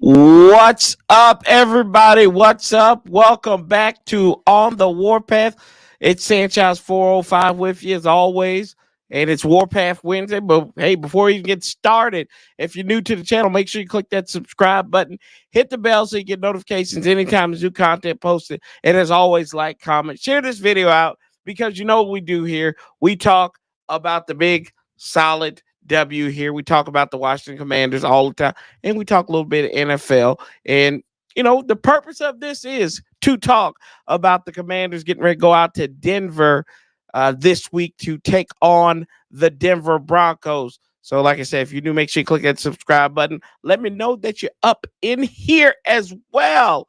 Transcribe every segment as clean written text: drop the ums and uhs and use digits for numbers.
What's up, everybody? What's up? Welcome back to On the Warpath. It's Sanchez 405 with you as always, and it's Warpath Wednesday. But hey, before you get started, if you're new to the channel, make sure you click that subscribe button, hit the bell so you get notifications anytime there's new content posted. And as always, like, comment, share this video out because you know what we do here. We talk about the big, solid W here. We talk about the Washington Commanders all the time, and we talk a little bit of NFL. And the purpose of this is to talk about the Commanders getting ready to go out to Denver this week to take on the Denver Broncos. So, like I said, if you do, make sure you click that subscribe button. Let me know that you're up in here as well.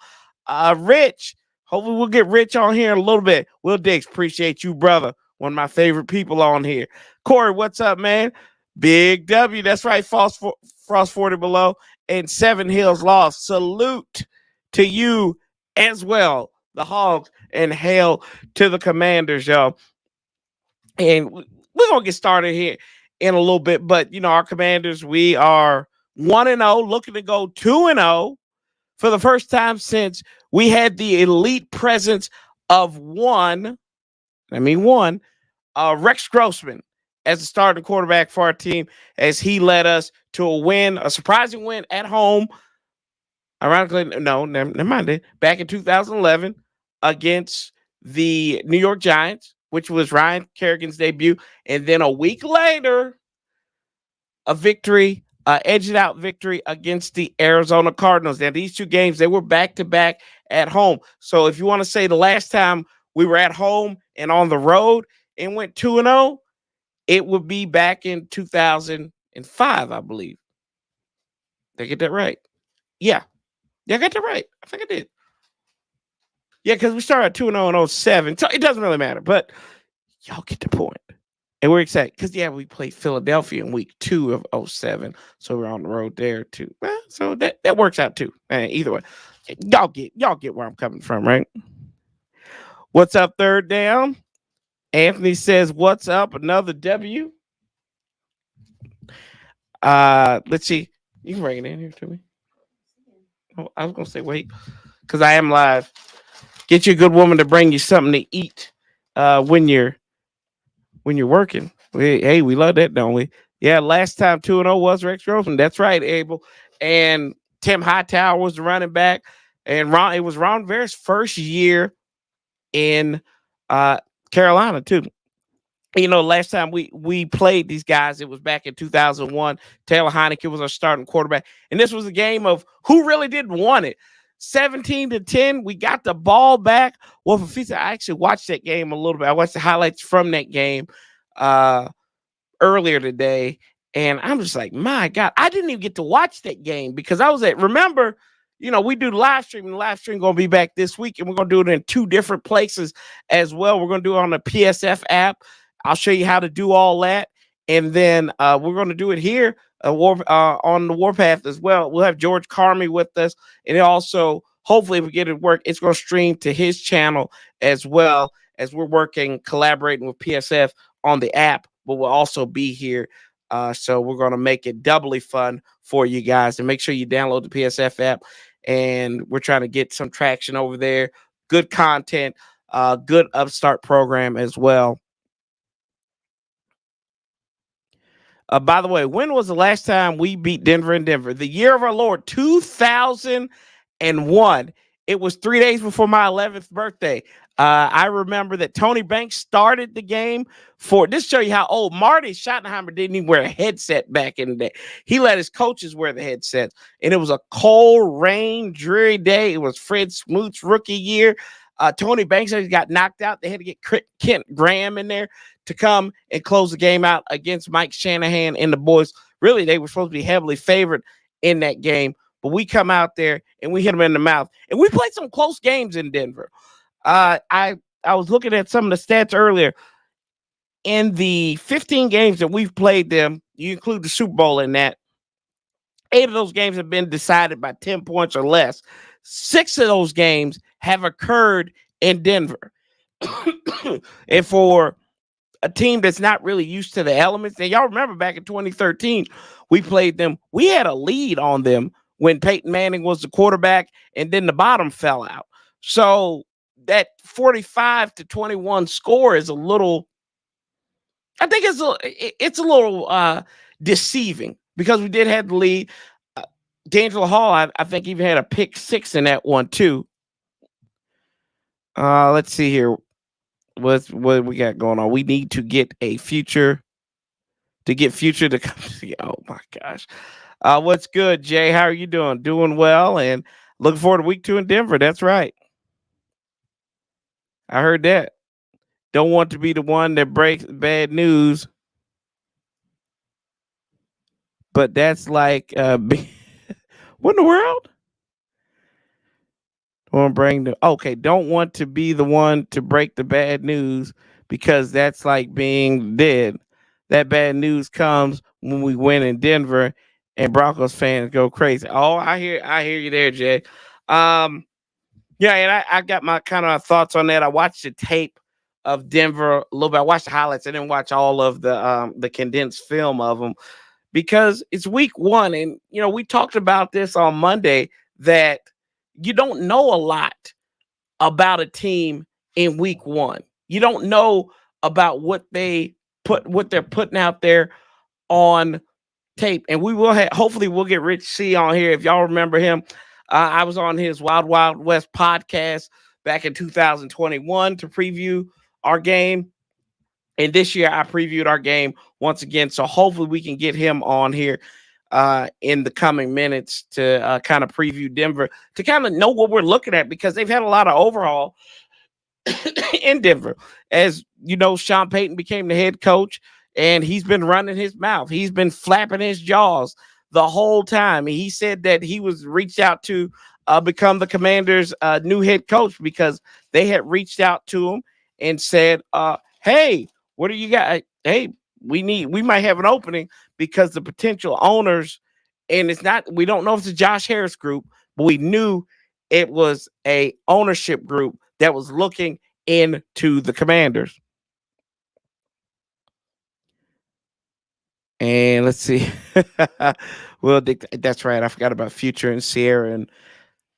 Rich, hopefully we'll get Rich on here in a little bit. Will Dix, appreciate you, brother. One of my favorite people on here. Corey, what's up, man? Big W. That's right. Frost 40 below and 7 Hills lost. Salute to you as well, the Hogs, and hail to the Commanders, y'all. And we're going to get started here in a little bit. But, our Commanders, we are 1-0, looking to go 2-0 for the first time since we had the elite presence of one, Rex Grossman, as a starting quarterback for our team, as he led us to a surprising win at home. Ironically, never mind. Back in 2011 against the New York Giants, which was Ryan Kerrigan's debut. And then a week later, a victory, edged out victory against the Arizona Cardinals. Now, these two games, they were back-to-back at home. So if you want to say the last time we were at home and on the road and went 2-0, it would be back in 2005, I believe. Did I get that right? Yeah, I got that right. I think I did. Yeah, because we started 2-0 in 07. So it doesn't really matter, but y'all get the point. And we're excited because, we played Philadelphia in week 2 of 07. So we're on the road there, too. Well, so that works out, too. Either way, y'all get where I'm coming from, right? What's up, third down? Anthony says, what's up? Another W. Let's see. You can bring it in here to me. Oh, I was going to say, wait, because I am live. Get you a good woman to bring you something to eat when you're working. We love that, don't we? Yeah, last time 2-0 was Rex Grossman. That's right, Abel. And Tim Hightower was the running back. And it was Ron Rivera's first year in Carolina, too. Last time we played these guys, it was back in 2001. Taylor Heineke was our starting quarterback. And this was a game of who really didn't want it. 17-10, we got the ball back. Well, for Fisa, I actually watched that game a little bit. I watched the highlights from that game earlier today. And I'm just like, my God, I didn't even get to watch that game because I was remember, we do live stream, and the live stream going to be back this week, and we're going to do it in 2 different places as well. We're going to do it on the PSF app. I'll show you how to do all that. And then we're going to do it here on the Warpath as well. We'll have George Carmy with us. And also, hopefully, if we get it to work, it's going to stream to his channel as well as we're collaborating with PSF on the app. But we'll also be here. So we're going to make it doubly fun for you guys. And make sure you download the PSF app. And we're trying to get some traction over there. Good content, good upstart program as well. By the way, when was the last time we beat Denver in Denver? The year of our Lord, 2001. It was 3 days before my 11th birthday. I remember that Tony Banks started the game for this. Show you how old Marty Schottenheimer didn't even wear a headset back in the day. He let his coaches wear the headsets, and it was a cold, rain, dreary day. It was Fred Smoot's rookie year. Tony Banks got knocked out. They had to get Kent Graham in there to come and close the game out against Mike Shanahan and the boys. Really, they were supposed to be heavily favored in that game, but we come out there and we hit them in the mouth. And we played some close games in Denver. I was looking at some of the stats earlier. In the 15 games that we've played them, you include the Super Bowl in that, 8 of those games have been decided by 10 points or less. 6 of those games have occurred in Denver. And for a team that's not really used to the elements, and y'all remember back in 2013, we played them. We had a lead on them when Peyton Manning was the quarterback, and then the bottom fell out. So that 45-21 score is a little, I think it's a little deceiving because we did have the lead. D'Angelo Hall, I think, even had a pick six in that one too. Let's see here. What we got going on? We need to get a future to come. Oh my gosh. What's good, Jay? How are you doing? Doing well, and looking forward to week 2 in Denver. That's right. I heard that. Don't want to be the one that breaks bad news, but that's like, what in the world? Don't want to be the one to break the bad news because that's like being dead. That bad news comes when we win in Denver and Broncos fans go crazy. Oh, I hear you there, Jay. Yeah, and I got my kind of thoughts on that. I watched the tape of Denver a little bit. I watched the highlights. I didn't watch all of the condensed film of them because it's week 1, and we talked about this on Monday that you don't know a lot about a team in week 1. You don't know about what they're putting out there on tape. And we will hopefully we'll get Rich C on here. If y'all remember him, I was on his Wild Wild West podcast back in 2021 to preview our game. And this year I previewed our game once again. So hopefully we can get him on here in the coming minutes to kind of preview Denver, to kind of know what we're looking at, because they've had a lot of overhaul in Denver. As you know, Sean Payton became the head coach, and he's been running his mouth. He's been flapping his jaws the whole time. He said that he was reached out to become the Commanders' new head coach because they had reached out to him and said, hey, what do you got? Hey, we might have an opening, because the potential owners, and we don't know if it's a Josh Harris group, but we knew it was a ownership group that was looking into the Commanders. And let's see. Well, that's right. I forgot about Future and Sierra. And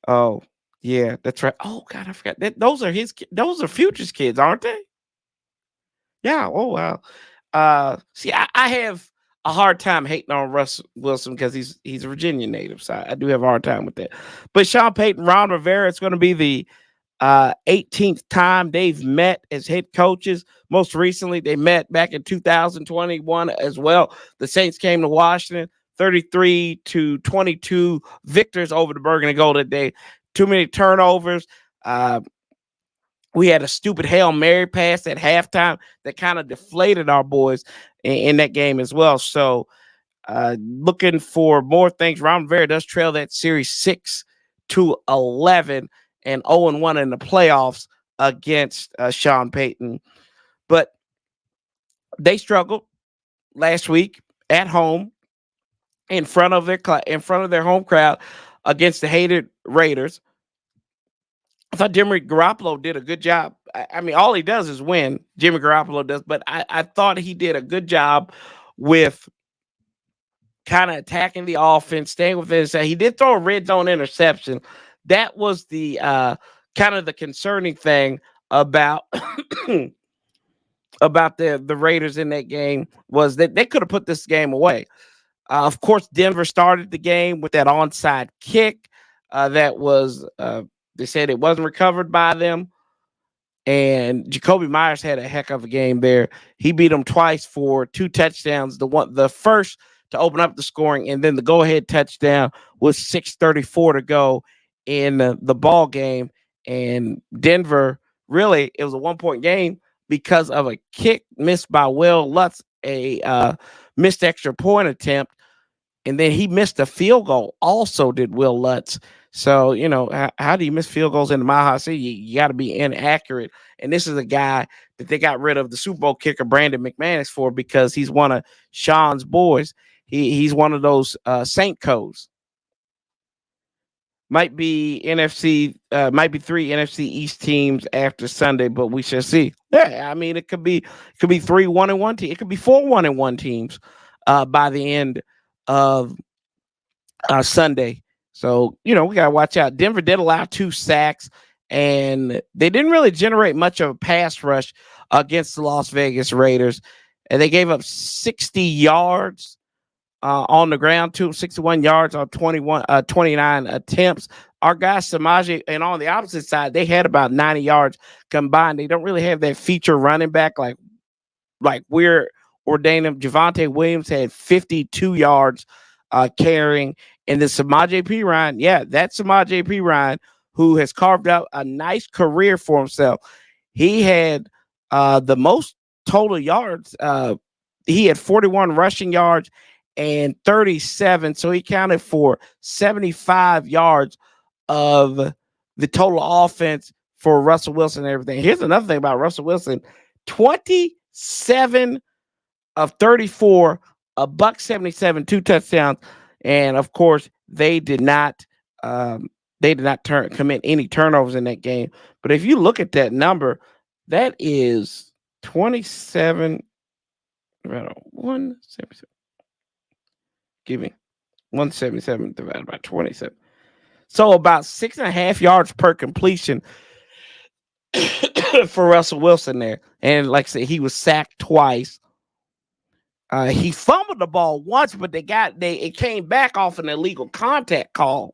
oh, yeah, that's right. Oh, God, I forgot. Those are Future's kids, aren't they? Yeah. Oh, wow. See, I have a hard time hating on Russ Wilson because he's a Virginia native. So I do have a hard time with that. But Sean Payton, Ron Rivera, it's going to be the 18th time they've met as head coaches. Most recently, they met back in 2021 as well. The Saints came to Washington, 33-22 victors over the Burgundy Gold that day. Too many turnovers. We had a stupid Hail Mary pass at halftime that kind of deflated our boys in that game as well. So looking for more things. Ron Rivera does trail that series 6-11 and 0-1 in the playoffs against Sean Payton. But they struggled last week at home in front of their home crowd against the hated Raiders. I thought Jimmy Garoppolo did a good job. I mean, all he does is win. Jimmy Garoppolo does, but I thought he did a good job with kind of attacking the offense, staying within his. He did throw a red zone interception. That was the kind of the concerning thing about about the Raiders in that game, was that they could have put this game away. Of course, Denver started the game with that onside kick that was. They said it wasn't recovered by them. And Jacoby Myers had a heck of a game there. He beat them twice for 2 touchdowns. The first to open up the scoring, and then the go-ahead touchdown was 6:34 to go in the ball game. And Denver, really, it was a 1-point game because of a kick missed by Will Lutz, a missed extra point attempt. And then he missed a field goal. Also did Will Lutz. So, how do you miss field goals in the Mile High City? You got to be inaccurate. And this is a guy that they got rid of the Super Bowl kicker, Brandon McManus, for, because he's one of Sean's boys. He's one of those Saint Co's. Might be 3 NFC East teams after Sunday, but we shall see. Yeah, I mean, it could be 3 1-1 teams. It could be 4 1-1 teams by the end of Sunday. So, we got to watch out. Denver did allow 2 sacks, and they didn't really generate much of a pass rush against the Las Vegas Raiders. And they gave up 60 yards on the ground, 261 yards on 29 attempts. Our guy Samaje, and on the opposite side, they had about 90 yards combined. They don't really have that feature running back like we're ordaining. Javonte Williams had 52 yards carrying. And the Samaje Perine, that's Samaje Perine, who has carved out a nice career for himself. He had the most total yards. He had 41 rushing yards and 37. So he counted for 75 yards of the total offense for Russell Wilson and everything. Here's another thing about Russell Wilson: 27 of 34, a $177, 2 touchdowns, and of course they did not commit any turnovers in that game. But if you look at that number, that is 27. 177. Give me 177 divided by 27. So about 6.5 yards per completion for Russell Wilson there. And like I said, he was sacked twice. He fumbled the ball once, but it came back off an illegal contact call.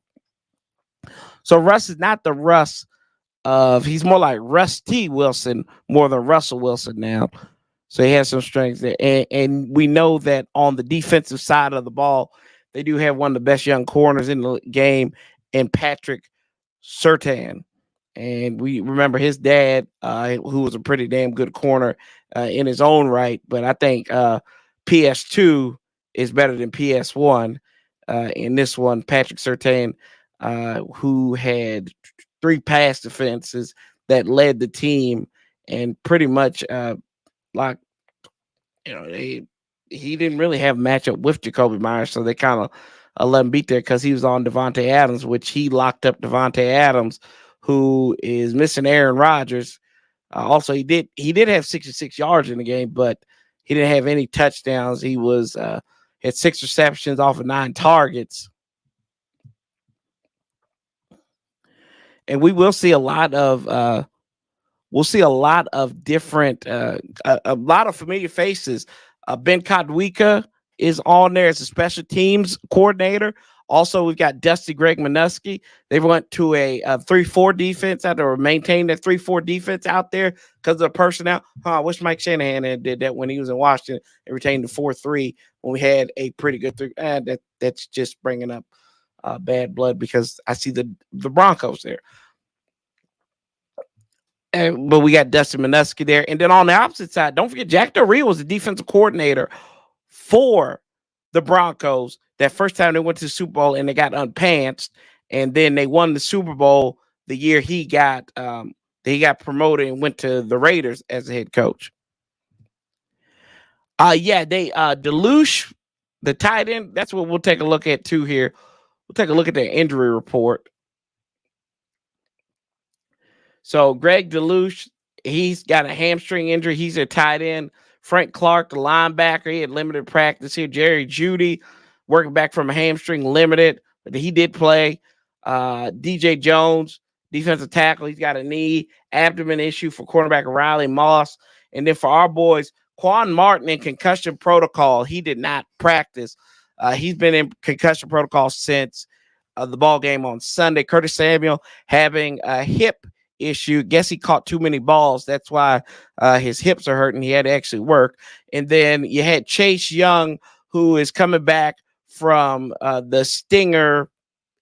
So Russ is not the Russ he's more like Rusty Wilson more than Russell Wilson now. So he has some strengths there. And we know that on the defensive side of the ball, they do have one of the best young corners in the game, and Patrick Surtain. And we remember his dad, who was a pretty damn good corner in his own right. But I think PS2 is better than PS1. In this one, Patrick Surtain, who had 3 pass defenses that led the team, and pretty much he didn't really have a matchup with Jacoby Myers, so they kind of let him beat there because he was on Devontae Adams, which he locked up Devontae Adams, who is missing Aaron Rodgers. Also, he did have 66 yards in the game, but he didn't have any touchdowns. He had 6 receptions off of 9 targets. And we will see a lot of different, a lot of familiar faces. Ben Kodwika is on there as a special teams coordinator. Also, we've got Dusty Greg Minuski. They went to a 3-4 defense out there, or maintained that 3-4 defense out there because of the personnel. I wish Mike Shanahan did that when he was in Washington and retained the 4-3 when we had a pretty good 3. That's just bringing up bad blood because I see the Broncos there. But we got Dustin Minuski there. And then on the opposite side, don't forget, Jack Del Rio was the defensive coordinator for the Broncos that first time they went to the Super Bowl, and they got unpantsed. And then they won the Super Bowl the year he got promoted and went to the Raiders as a head coach. Deluche, the tight end, that's what we'll take a look at too here. We'll take a look at their injury report. So Greg Deluche, he's got a hamstring injury. He's a tight end. Frank Clark, the linebacker, he had limited practice here. Jerry Jeudy, working back from a hamstring, limited, but he did play. DJ Jones, defensive tackle, he's got a knee, abdomen issue for cornerback Riley Moss. And then for our boys, Quan Martin in concussion protocol. He did not practice. He's been in concussion protocol since the ball game on Sunday. Curtis Samuel having a hip issue. Guess he caught too many balls. That's why his hips are hurting. He had to actually work. And then you had Chase Young, who is coming back from the stinger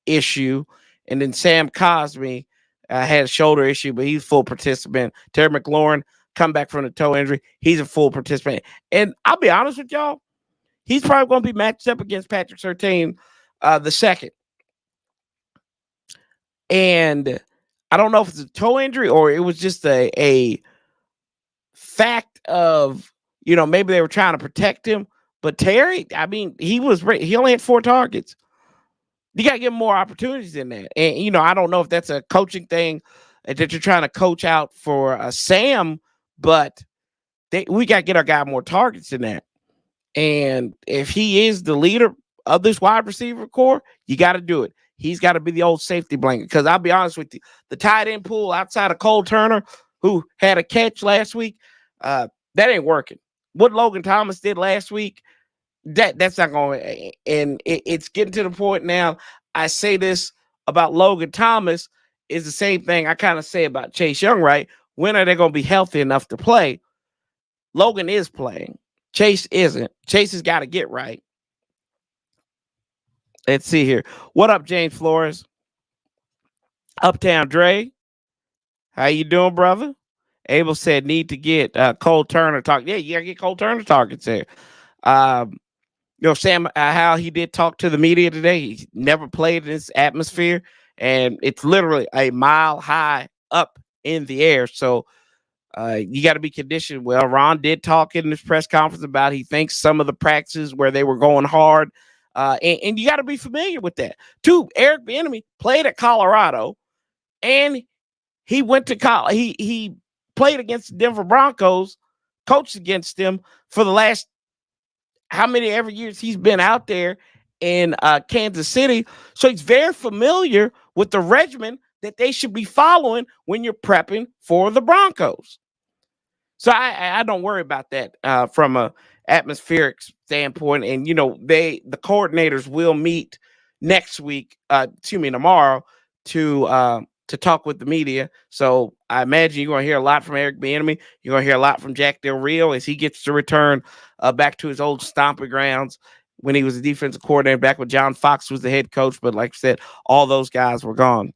issue. And then Sam Cosmi had a shoulder issue, but he's full participant. Terry McLaurin come back from the toe injury. He's a full participant. And I'll be honest with y'all, he's probably going to be matched up against Patrick Surtain the second. And I don't know if it's a toe injury or it was just a fact of, maybe they were trying to protect him. But Terry, I mean, he only had 4 targets. You got to give him more opportunities in that. And, I don't know if that's a coaching thing that you're trying to coach out for Sam, but we got to get our guy more targets than that. And if he is the leader of this wide receiver core, you got to do it. he's got to be the old safety blanket. Because I'll be honest with you, the tight end pool outside of Cole Turner, who had a catch last week, that ain't working. What Logan Thomas did last week, that's not going to, and it's getting to the point now. I say this about Logan Thomas is the same thing I kind of say about Chase Young, right? When are they going to be healthy enough to play? Logan is playing. Chase isn't. Chase has got to get right. Let's see here. What up, James Flores? Uptown Dre. How you doing, brother? Abel said need to get Cole Turner talk. Yeah, you got to get Cole Turner targets there. Sam, how he did talk to the media today. He's never played in this atmosphere, and it's literally a mile high up in the air. So you got to be conditioned well. Ron did talk in this press conference about he thinks some of the practices where they were going hard, and you got to be familiar with that. Two, Eric Bieniemy played at Colorado, and he went to college. He played against the Denver Broncos, coached against them for the last how many every years he's been out there in Kansas City. So he's very familiar with the regimen that they should be following when you're prepping for the Broncos. So I don't worry about that from a atmospheric standpoint. And, the coordinators will meet next week, tomorrow to talk with the media. So I imagine you're going to hear a lot from Eric Bieniemy. You're going to hear a lot from Jack Del Rio as he gets to return back to his old stomping grounds when he was a defensive coordinator, back when John Fox was the head coach. But like I said, all those guys were gone.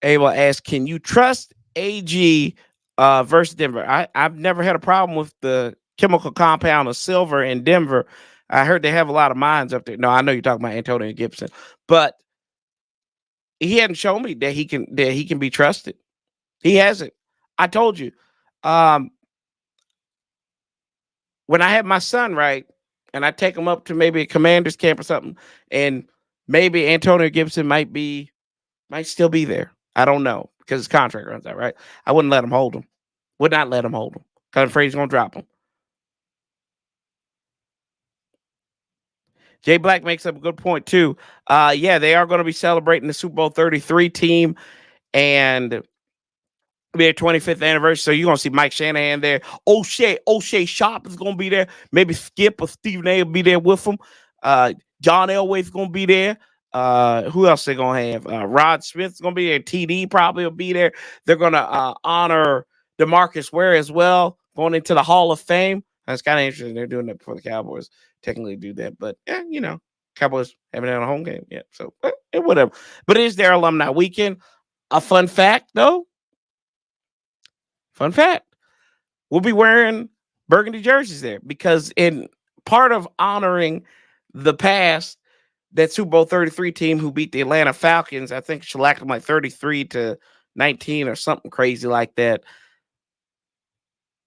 Abel asked, can you trust AG versus Denver? I've never had a problem with the chemical compound of silver in Denver. I heard they have a lot of mines up there. No, I know you're talking about Antonio Gibson, but he hadn't shown me that he can be trusted. He hasn't. I told you. When I have my son, right, and I take him up to maybe a commander's camp or something, and maybe Antonio Gibson might still be there. I don't know because his contract runs out, right? I wouldn't let him hold him. Would not let him hold him because I'm afraid he's going to drop him. Jay Black makes up a good point, too. Yeah, they are going to be celebrating the Super Bowl 33 team and be their 25th anniversary. So you're going to see Mike Shanahan there. O'Shea Sharp is going to be there. Maybe Skip or Stephen A will be there with him. John Elway's going to be there. Who else they going to have? Rod Smith's going to be there. TD probably will be there. They're going to honor DeMarcus Ware as well, going into the Hall of Fame. That's kind of interesting. They're doing that before the Cowboys technically do that. But, Cowboys haven't had a home game yet. So, whatever. But it is their alumni weekend. A fun fact, though. Fun fact. We'll be wearing burgundy jerseys there because in part of honoring the past, that Super Bowl 33 team who beat the Atlanta Falcons, I think shellacked them like 33-19 or something crazy like that.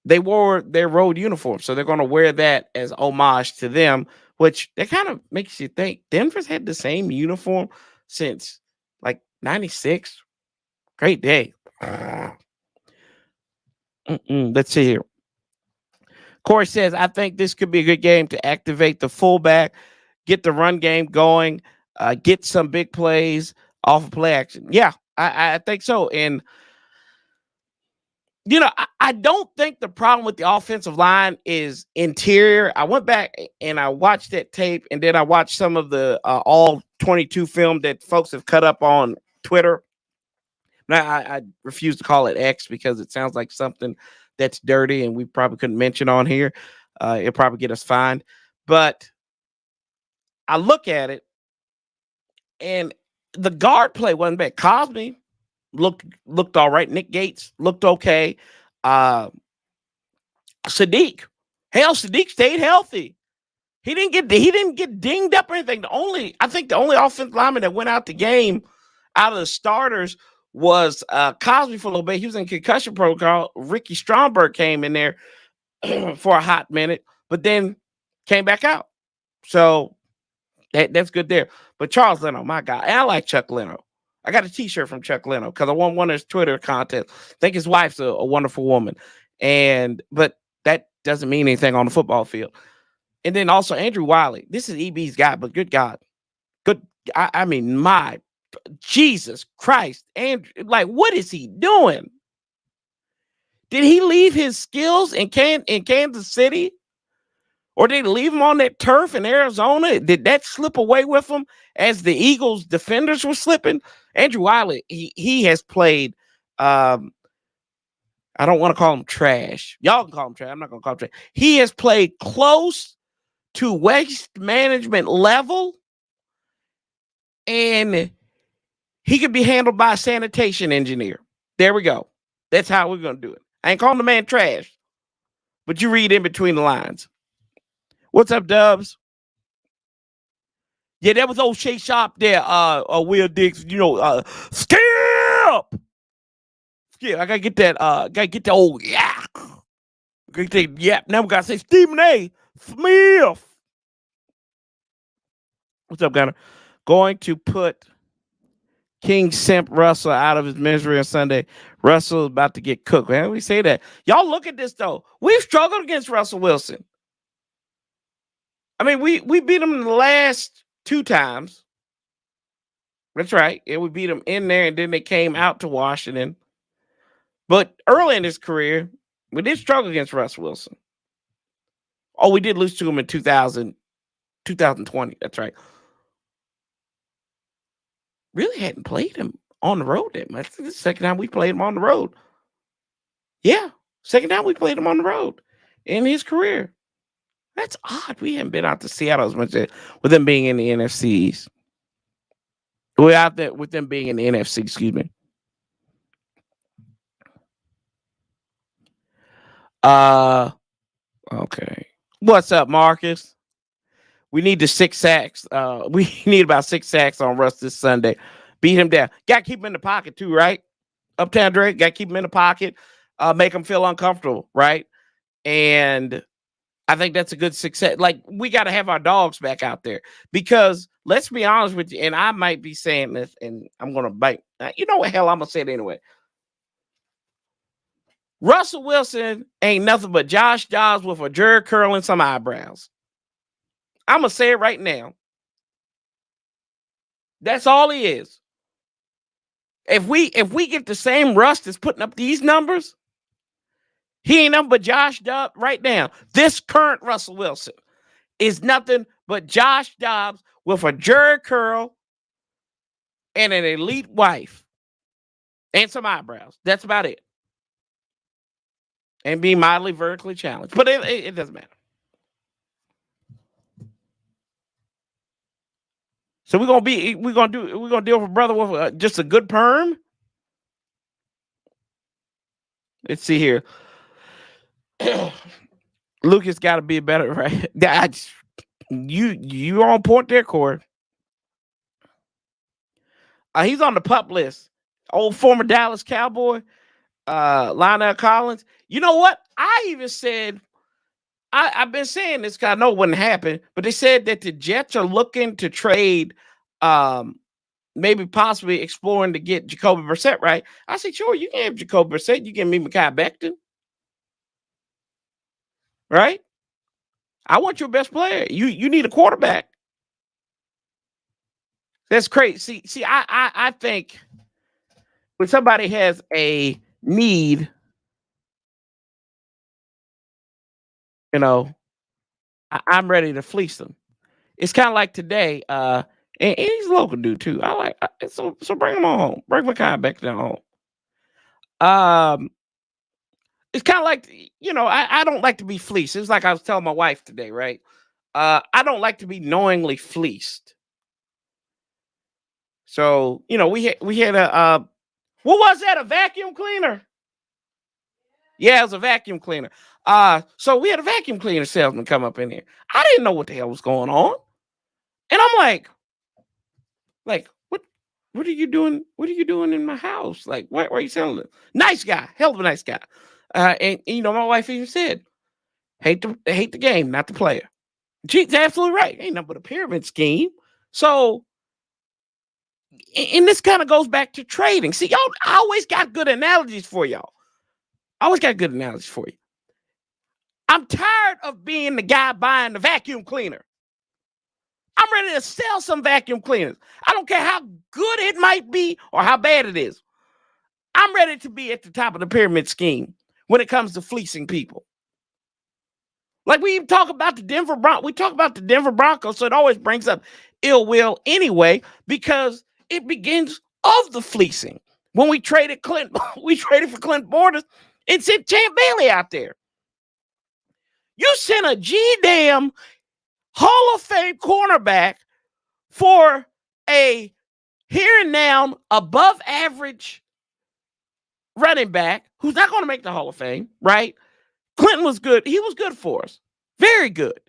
They wore their road uniform, so they're going to wear that as homage to them, which that kind of makes you think Denver's had the same uniform since like 96. Great day. Let's see here. Corey says, I think this could be a good game to activate the fullback, get the run game going, get some big plays off of play action. Yeah, I think so. And, I don't think the problem with the offensive line is interior. I went back and I watched that tape, and then I watched some of the all 22 film that folks have cut up on Twitter. Now, I refuse to call it X because it sounds like something that's dirty and we probably couldn't mention on here. It'll probably get us fined. But I look at it, and the guard play wasn't bad. Cosme looked all right. Nick Gates looked okay. Sadiq stayed healthy. He didn't get dinged up or anything. I think the only offensive lineman that went out the game out of the starters was Cosme for a little bit. He was in concussion protocol. Ricky Stromberg came in there for a hot minute, but then came back out. So that's good there. But Charles Leno, my guy. And I like Chuck Leno. I got a T-shirt from Chuck Leno because I won one of his Twitter contests. I think his wife's a wonderful woman. But that doesn't mean anything on the football field. And then also Andrew Wiley. This is EB's guy, but good God. I mean, my Jesus Christ. And like, what is he doing? Did he leave his skills in Kansas City? Or did he leave him on that turf in Arizona? Did that slip away with him as the Eagles defenders were slipping? Andrew Wiley, he has played, I don't want to call him trash. Y'all can call him trash. I'm not going to call him trash. He has played close to waste management level, and he could be handled by a sanitation engineer. There we go. That's how we're going to do it. I ain't calling the man trash, but you read in between the lines. What's up, Dubs? Yeah, that was old Shay Sharp there. Will Diggs, skip. Yeah, I gotta get that. Gotta get the old yak. Now we gotta say Stephen A. Smith. What's up, Gunner? Going to put King Simp Russell out of his misery on Sunday. Russell is about to get cooked. Man, we say that. Y'all look at this though. We've struggled against Russell Wilson. I mean, we beat him the last 2 times. That's right. And we beat him in there, and then they came out to Washington. But early in his career, we did struggle against Russ Wilson. Oh, we did lose to him in 2020. That's right. Really hadn't played him on the road that much. This is the second time we played him on the road. Yeah, second time we played him on the road in his career. That's odd. We haven't been out to Seattle as much with them being in the NFCs. We're out there with them being in the NFC, excuse me. Okay. What's up, Marcus? We need the 6 sacks. We need about 6 sacks on Russ this Sunday. Beat him down. Got to keep him in the pocket too, right? Uptown Drake, got to keep him in the pocket. Make him feel uncomfortable, right? And I think that's a good success. Like, we got to have our dogs back out there because let's be honest with you, and I might be saying this, and I'm going to bite. You know what? Hell, I'm going to say it anyway. Russell Wilson ain't nothing but Josh Dobbs with a jerk curl and some eyebrows. I'm going to say it right now. That's all he is. If we get the same Russ that's putting up these numbers, he ain't nothing but Josh Dobbs right now. This current Russell Wilson is nothing but Josh Dobbs with a jerk curl and an elite wife and some eyebrows. That's about it. And be mildly vertically challenged. But it doesn't matter. So we're gonna deal with brother with just a good perm. Let's see here. Lucas got to be better, right? You on point there, Corey. He's on the pup list. Old former Dallas Cowboy, Lionel Collins. You know what? I even said, I've been saying this because I know it wouldn't happen, but they said that the Jets are looking to trade, maybe possibly exploring to get Jacoby Brissett, right? I said, sure, you can have Jacoby Brissett. You can meet Mekhi Becton. Right? I want your best player. You need a quarterback. That's crazy. See, I think when somebody has a need, I'm ready to fleece them. It's kind of like today, and he's a local dude too. I like so bring him on home. Bring Mekhi Becton home. It's kind of like, I don't like to be fleeced. It's like I was telling my wife today, right? I don't like to be knowingly fleeced. So, we had a, what was that? A vacuum cleaner? Yeah, it was a vacuum cleaner. So we had a vacuum cleaner salesman come up in here. I didn't know what the hell was going on. And I'm like, what are you doing? What are you doing in my house? Like, why are you selling it? Nice guy, hell of a nice guy. And my wife even said, hate the game, not the player. She's absolutely right. Ain't nothing but a pyramid scheme. So, and this kind of goes back to trading. See, y'all, I always got good analogies for y'all. I'm tired of being the guy buying the vacuum cleaner. I'm ready to sell some vacuum cleaners. I don't care how good it might be or how bad it is. I'm ready to be at the top of the pyramid scheme when it comes to fleecing people. Like we even talk about the Denver Broncos. We talk about the Denver Broncos, so it always brings up ill will anyway, because it begins of the fleecing. When we traded Clinton, we traded for Clinton Borders and sent Champ Bailey out there. You sent a G-damn Hall of Fame cornerback for a here and now above average running back who's not going to make the Hall of Fame, right? Clinton was good. He was good for us. Very good.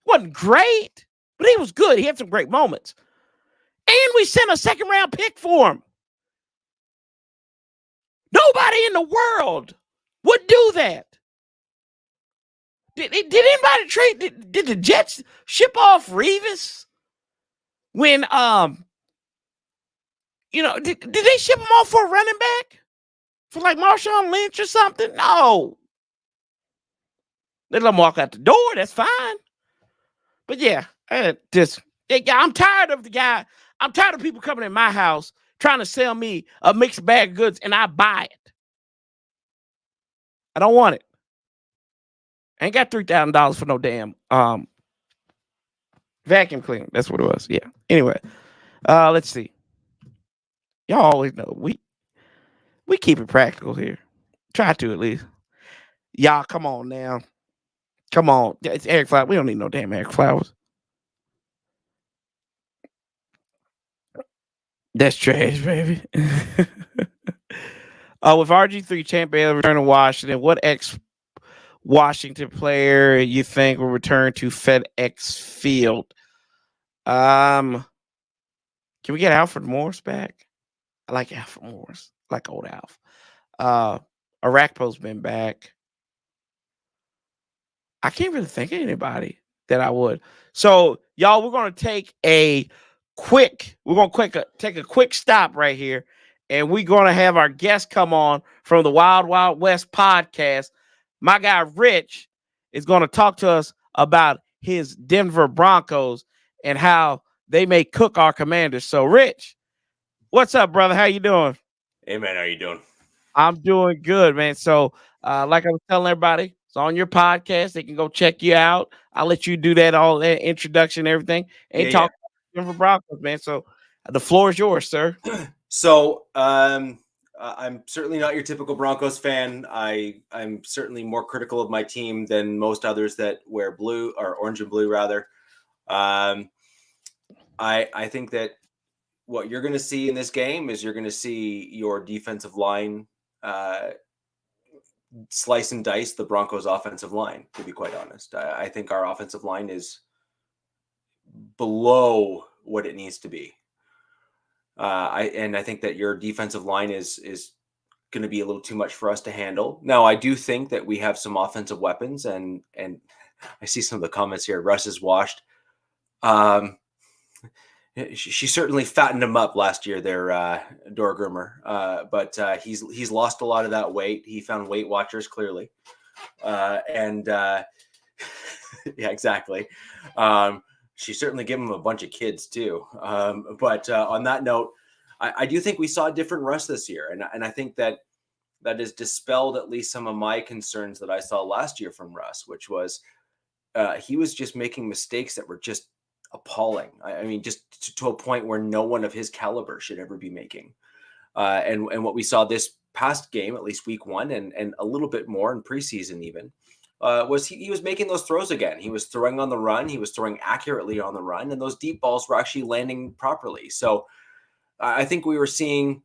Wasn't great, but he was good. He had some great moments. And we sent a second-round pick for him. Nobody in the world would do that. Did anybody trade? Did the Jets ship off Revis? When did they ship him off for a running back? For like Marshawn Lynch or something? No. They let him walk out the door. That's fine. But yeah, I'm tired of the guy. I'm tired of people coming in my house trying to sell me a mixed bag of goods and I buy it. I don't want it. I ain't got $3,000 for no damn vacuum cleaner. That's what it was. Yeah. Anyway, let's see. Y'all always know we keep it practical here. Try to at least. Y'all, come on now. Come on. It's Eric Flowers. We don't need no damn Eric Flowers. That's trash, baby. With RG3 Champ Bailey return to Washington, what ex-Washington player you think will return to FedEx Field? Can we get Alfred Morris back? I like Alfred Morris. I like old Alf. Arakpo's been back. I can't really think of anybody that I would. So, y'all, we're going to take a quick stop right here. And we're going to have our guest come on from the Wild Wild West podcast. My guy, Rich, is going to talk to us about his Denver Broncos and how they may cook our Commanders. So, Rich, what's up, brother? How you doing? Hey, man, how you doing? I'm doing good, man. So, like I was telling everybody, it's on your podcast. They can go check you out. I'll let you do that, all that introduction and everything, and talk about Denver Broncos, man. So, the floor is yours, sir. So, I'm certainly not your typical Broncos fan. I'm certainly more critical of my team than most others that wear blue or orange and blue, rather. I think that what you're going to see in this game is you're going to see your defensive line slice and dice the Broncos' offensive line, to be quite honest. I think our offensive line is below what it needs to be. I think that your defensive line is going to be a little too much for us to handle. Now, I do think that we have some offensive weapons, and I see some of the comments here. Russ is washed. She certainly fattened him up last year there, Dora Groomer. But he's lost a lot of that weight. He found Weight Watchers, clearly. Yeah, exactly. She certainly gave him a bunch of kids too. But on that note, I do think we saw a different Russ this year. And I think that has dispelled at least some of my concerns that I saw last year from Russ, which was he was just making mistakes that were just appalling. I mean, just to a point where no one of his caliber should ever be making. And what we saw this past game, at least week one, and a little bit more in preseason even, was he was making those throws again. He was throwing on the run. He was throwing accurately on the run, and those deep balls were actually landing properly. So I think we were seeing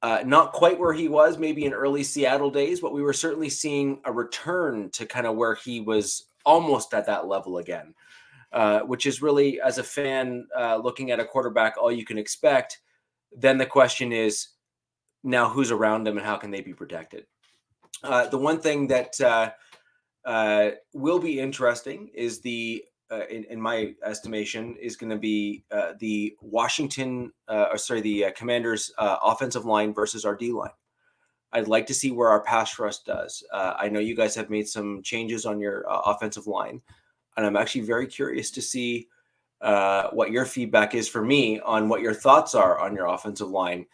not quite where he was maybe in early Seattle days, but we were certainly seeing a return to kind of where he was almost at that level again. Which is really, as a fan, looking at a quarterback, all you can expect. Then the question is, now who's around him and how can they be protected? The one thing that will be interesting is in my estimation, is going to be the Commanders' offensive line versus our D line. I'd like to see where our pass rush does. I know you guys have made some changes on your offensive line. And I'm actually very curious to see what your feedback is for me on what your thoughts are on your offensive line.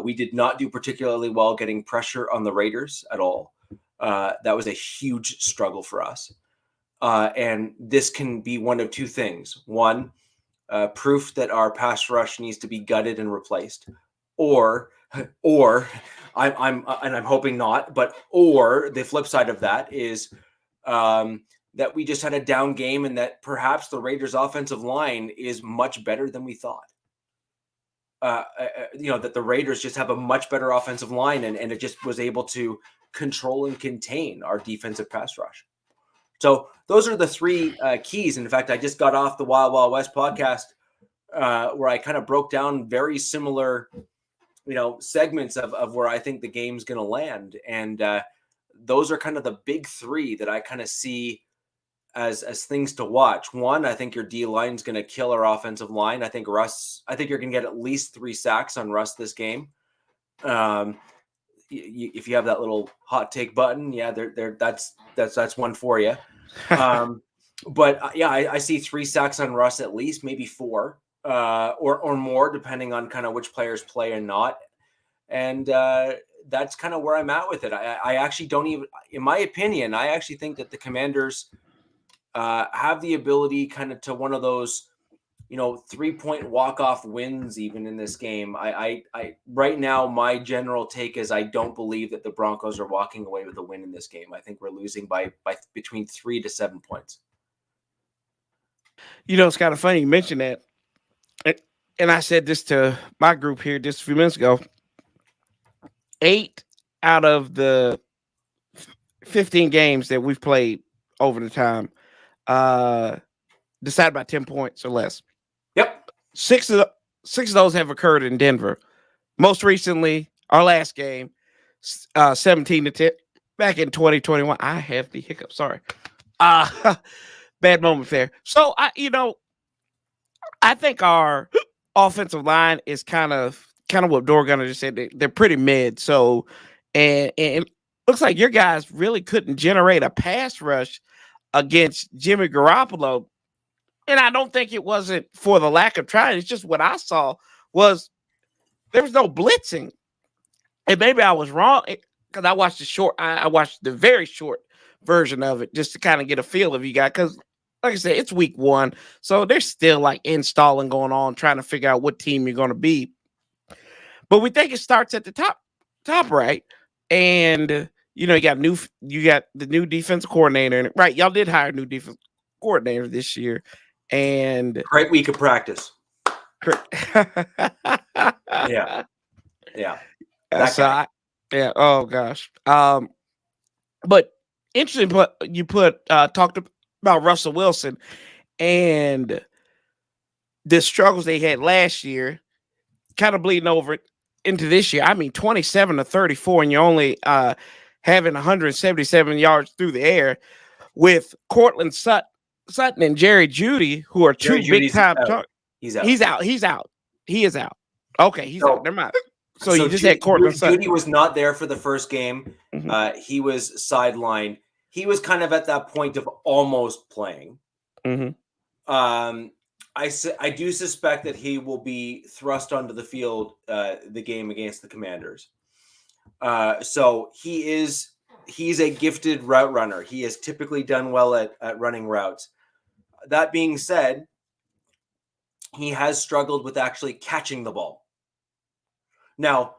We did not do particularly well getting pressure on the Raiders at all. That was a huge struggle for us. And this can be one of two things. One, proof that our pass rush needs to be gutted and replaced, or I'm hoping not, but or the flip side of that is that we just had a down game and that perhaps the Raiders' offensive line is much better than we thought. That the Raiders just have a much better offensive line and it just was able to control and contain our defensive pass rush. So those are the three keys. And in fact, I just got off the Wild Wild West podcast where I kind of broke down very similar, segments of where I think the game's going to land. And those are kind of the big three that I kind of see as things to watch. One, I think your D line is going to kill our offensive line. I think you're going to get at least 3 sacks on Russ this game. If you have that little hot take button, yeah, that's one for you. But I see 3 sacks on Russ at least, maybe 4 or more, depending on kind of which players play and not. And that's kind of where I'm at with it. I actually don't even, in my opinion, I actually think that the Commanders have the ability kind of to one of those, 3-point walk-off wins even in this game. I right now, my general take is I don't believe that the Broncos are walking away with a win in this game. I think we're losing by between 3 to 7 points. It's kind of funny you mentioned that. And I said this to my group here just a few minutes ago. 8 out of the 15 games that we've played over the time decided by 10 points or less. Yep. 6 of those have occurred in Denver. Most recently, our last game, 17-10, back in 2021. I have the hiccup. Sorry. Bad moment there. So I think our offensive line is kind of what Dorgunner just said. They're pretty mid. So, and it looks like your guys really couldn't generate a pass rush against Jimmy Garoppolo. And I don't think it wasn't for the lack of trying. It's just what I saw was there was no blitzing. And maybe I was wrong because I watched I watched the very short version of it just to kind of get a feel of you guys. Because like I said, it's week 1. So there's still like installing going on, trying to figure out what team you're going to be. But we think it starts at the top right. And you got the new defensive coordinator, right? Y'all did hire a new defensive coordinator this year. And great week of practice. Yeah. Yeah. Oh gosh. But interesting. But you talked about Russell Wilson and the struggles they had last year, kind of bleeding over into this year. I mean, 27-34, and you're only having 177 yards through the air with Cortland Sutton and Jerry Jeudy, who are two big time targets. He's out. He is out. Okay, he's out. Never mind. So you just had Cortland Sutton. Jeudy was not there for the first game. Mm-hmm. He was sidelined. He was kind of at that point of almost playing. Mm-hmm. I do suspect that he will be thrust onto the field the game against the Commanders. So he's a gifted route runner. He has typically done well at running routes. That being said, he has struggled with actually catching the ball. Now,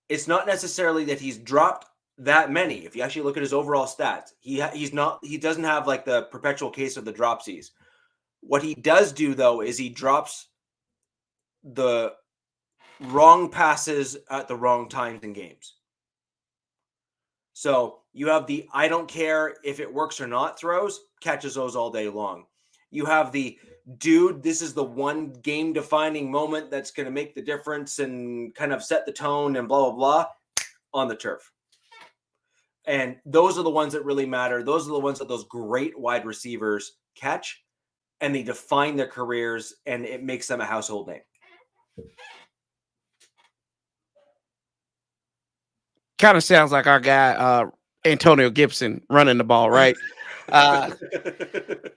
it's not necessarily that he's dropped that many. If you actually look at his overall stats, he doesn't have like the perpetual case of the dropsies. What he does do, though, is he drops the wrong passes at the wrong times in games. So you have the I don't care if it works or not throws, catches those all day long. You have the dude, this is the one game-defining moment that's going to make the difference and kind of set the tone and blah, blah, blah on the turf. And those are the ones that really matter. Those are the ones that those great wide receivers catch, and they define their careers, and it makes them a household name. Kind of sounds like our guy, Antonio Gibson, running the ball, right?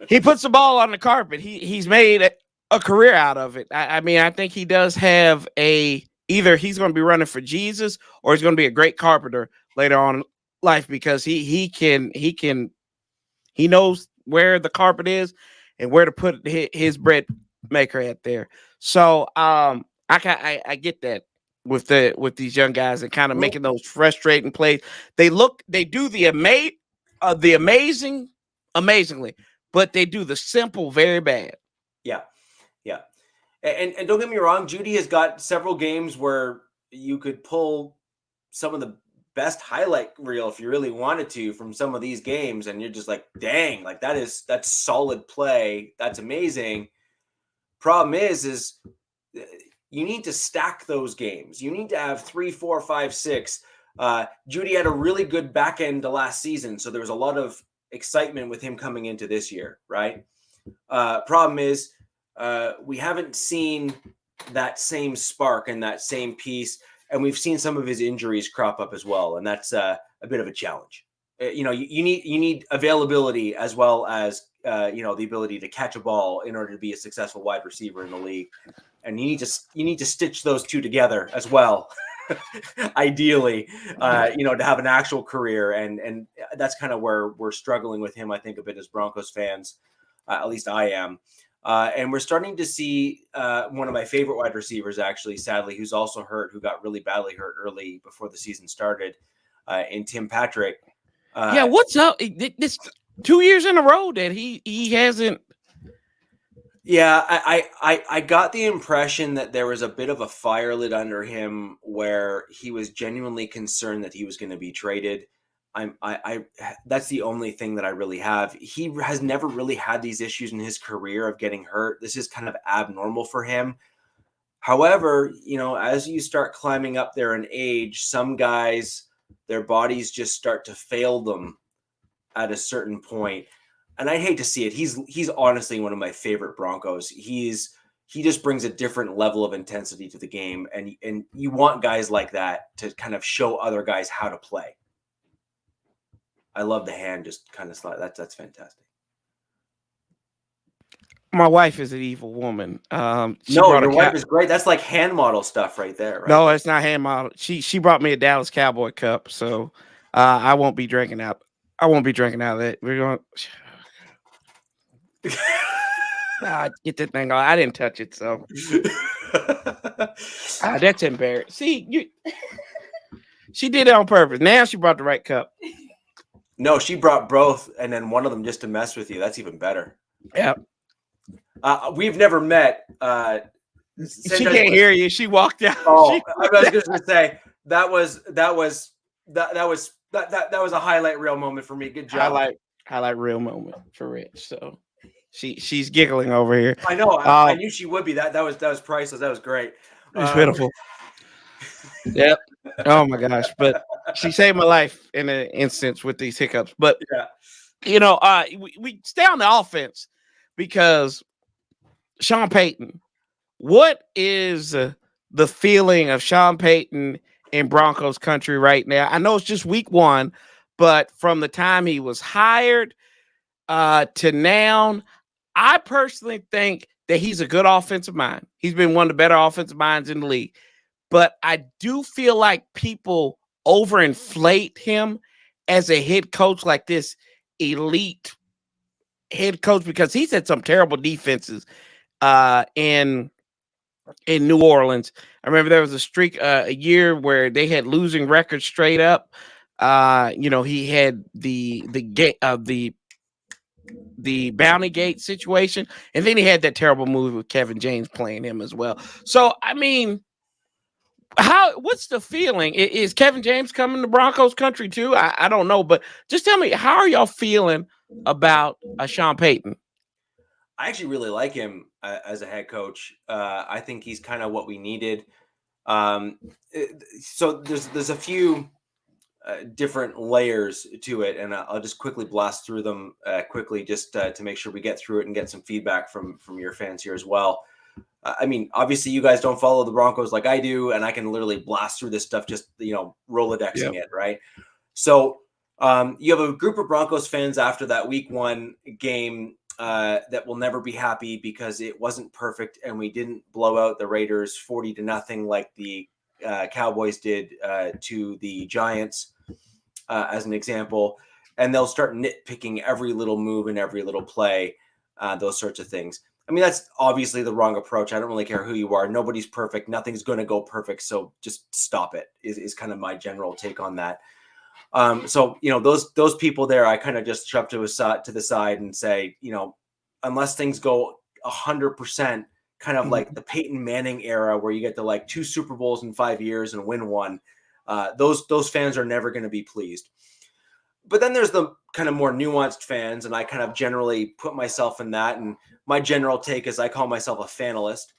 He puts the ball on the carpet. He's made a career out of it. I mean, I think he does have either he's going to be running for Jesus or he's going to be a great carpenter later on in life because he knows where the carpet is and where to put his bread maker at there. So I get that with these young guys and kind of making those frustrating plays. They do the amazingly, but they do the simple very bad. Yeah. Yeah. And don't get me wrong, Judy has got several games where you could pull some of the best highlight reel if you really wanted to from some of these games, and you're just like, dang, like that's solid play. That's amazing. Problem is you need to stack those games. You need to have 3, 4, 5, 6. Judy had a really good back end to last season, so there was a lot of excitement with him coming into this year, right? Problem is we haven't seen that same spark and that same piece, and we've seen some of his injuries crop up as well, and that's a bit of a challenge. You need availability as well as the ability to catch a ball in order to be a successful wide receiver in the league, and you need to stitch those two together as well. Ideally, to have an actual career, and that's kind of where we're struggling with him, I think, a bit as Broncos fans. At least I am. And we're starting to see one of my favorite wide receivers, actually, sadly, who's also hurt, who got really badly hurt early before the season started, in Tim Patrick. What's up? This 2 years in a row that he hasn't. Yeah, I got the impression that there was a bit of a fire lit under him where he was genuinely concerned that he was going to be traded. That's the only thing that I really have. He has never really had these issues in his career of getting hurt. This is kind of abnormal for him. However, as you start climbing up there in age, some guys, their bodies just start to fail them at a certain point. And I hate to see it. He's honestly one of my favorite Broncos. He just brings a different level of intensity to the game. And you want guys like that to kind of show other guys how to play. I love the hand just kind of slide. That's fantastic. My wife is an evil woman. No, your wife is great. That's like hand model stuff right there. Right? No, it's not hand model. She brought me a Dallas Cowboy cup, so I won't be drinking out. I won't be drinking out of that. We're going. Get that thing on. I didn't touch it, so that's embarrassing. See, she did it on purpose. Now she brought the right cup. No, she brought both, and then one of them just to mess with you. That's even better. Yeah. We've never met. She can't hear you. She walked out. Oh, I was just going to say that was a highlight reel moment for me. Good job. Highlight reel moment for Rich. So she's giggling over here. I know. I knew she would be. That was priceless. That was great. It was pitiful. Yep. Oh my gosh. But she saved my life in an instance with these hiccups. But we stay on the offense because Sean Payton, what is the feeling of Sean Payton in Broncos country right now? I know it's just week 1, but from the time he was hired to now, I personally think that he's a good offensive mind. He's been one of the better offensive minds in the league. But I do feel like people overinflate him as a head coach, like this elite head coach, because he's had some terrible defenses in New Orleans. I remember there was a streak a year where they had losing records straight up. He had the Bounty Gate situation, and then he had that terrible movie with Kevin James playing him as well. So I mean, what's the feeling? Is Kevin James coming to Broncos country too? I don't know, but just tell me, how are y'all feeling about Sean Payton? I actually really like him as a head coach. I think he's kind of what we needed. So there's a few different layers to it, and I'll just quickly blast through them quickly just to make sure we get through it and get some feedback from your fans here as well. I mean, obviously you guys don't follow the Broncos like I do, and I can literally blast through this stuff just, Rolodexing it, right? So you have a group of Broncos fans after that week 1 game that will never be happy because it wasn't perfect and we didn't blow out the Raiders 40-0 like the Cowboys did to the Giants, as an example. And they'll start nitpicking every little move and every little play, those sorts of things. I mean, that's obviously the wrong approach. I don't really care who you are. Nobody's perfect. Nothing's going to go perfect. So just stop it is kind of my general take on that. So, those people there, I kind of just shove to the side and say, unless things go 100%, kind of like the Peyton Manning era where you get to like 2 Super Bowls in 5 years and win one, those fans are never going to be pleased. But then there's the kind of more nuanced fans, and I kind of generally put myself in that. And my general take is I call myself a fanalist,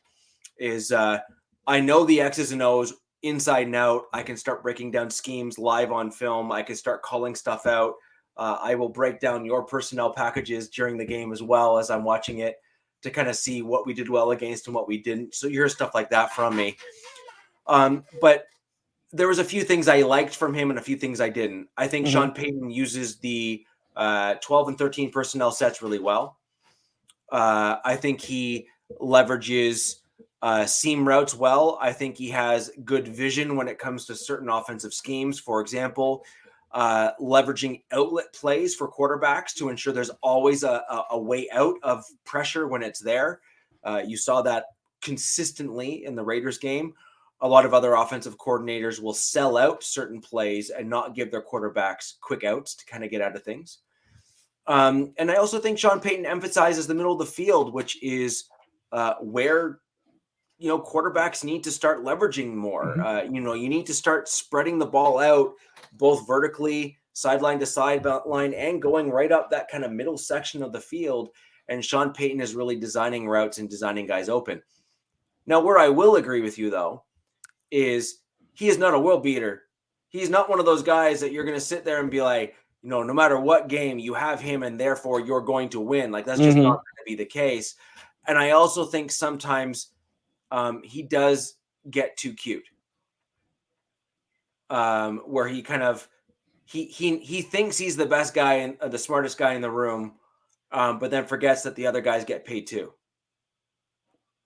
is I know the X's and O's inside and out. I can start breaking down schemes live on film. I can start calling stuff out. I will break down your personnel packages during the game as well as I'm watching it to kind of see what we did well against and what we didn't. So you hear stuff like that from me. But there was a few things I liked from him and a few things I didn't. I think Sean Payton uses the 12 and 13 personnel sets really well. I think he leverages seam routes well. I think he has good vision when it comes to certain offensive schemes. For example, leveraging outlet plays for quarterbacks to ensure there's always a way out of pressure when it's there. You saw that consistently in the Raiders game. A lot of other offensive coordinators will sell out certain plays and not give their quarterbacks quick outs to kind of get out of things. And I also think Sean Payton emphasizes the middle of the field, which is where quarterbacks need to start leveraging more. You need to start spreading the ball out both vertically, sideline to sideline, and going right up that kind of middle section of the field. And Sean Payton is really designing routes and designing guys open. Now, where I will agree with you, though, is he is not a world beater. He's not one of those guys that you're going to sit there and be like, no matter what game you have him and therefore you're going to win. Like that's just not going to be the case. And I also think sometimes he does get too cute, where he kind of he thinks he's the best guy and the smartest guy in the room, but then forgets that the other guys get paid too.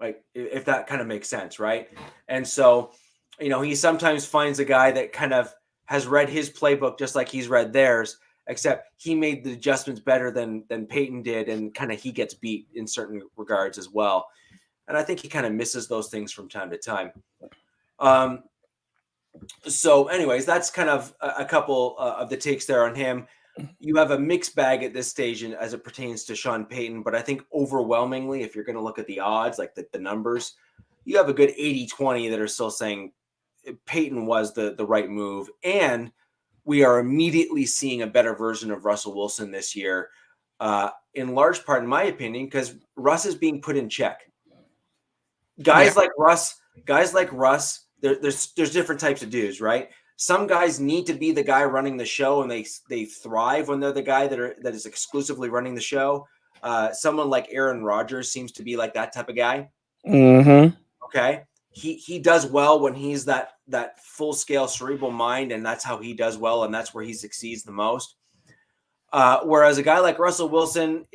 Like if that kind of makes sense, right? And so, he sometimes finds a guy that kind of has read his playbook just like he's read theirs, except he made the adjustments better than Peyton did, and kind of he gets beat in certain regards as well. And I think he kind of misses those things from time to time. So anyways, that's kind of a couple of the takes there on him. You have a mixed bag at this stage as it pertains to Sean Payton, but I think overwhelmingly, if you're going to look at the odds, like the numbers, you have a good 80-20 that are still saying Payton was the right move. And we are immediately seeing a better version of Russell Wilson this year, in large part, in my opinion, because Russ is being put in check. Guys like Russ, there's different types of dudes, right? Some guys need to be the guy running the show, and they thrive when they're the guy that is exclusively running the show. Someone like Aaron Rodgers seems to be like that type of guy. Okay, he does well when he's that full scale cerebral mind, and that's how he does well, and that's where he succeeds the most. Whereas a guy like Russell Wilson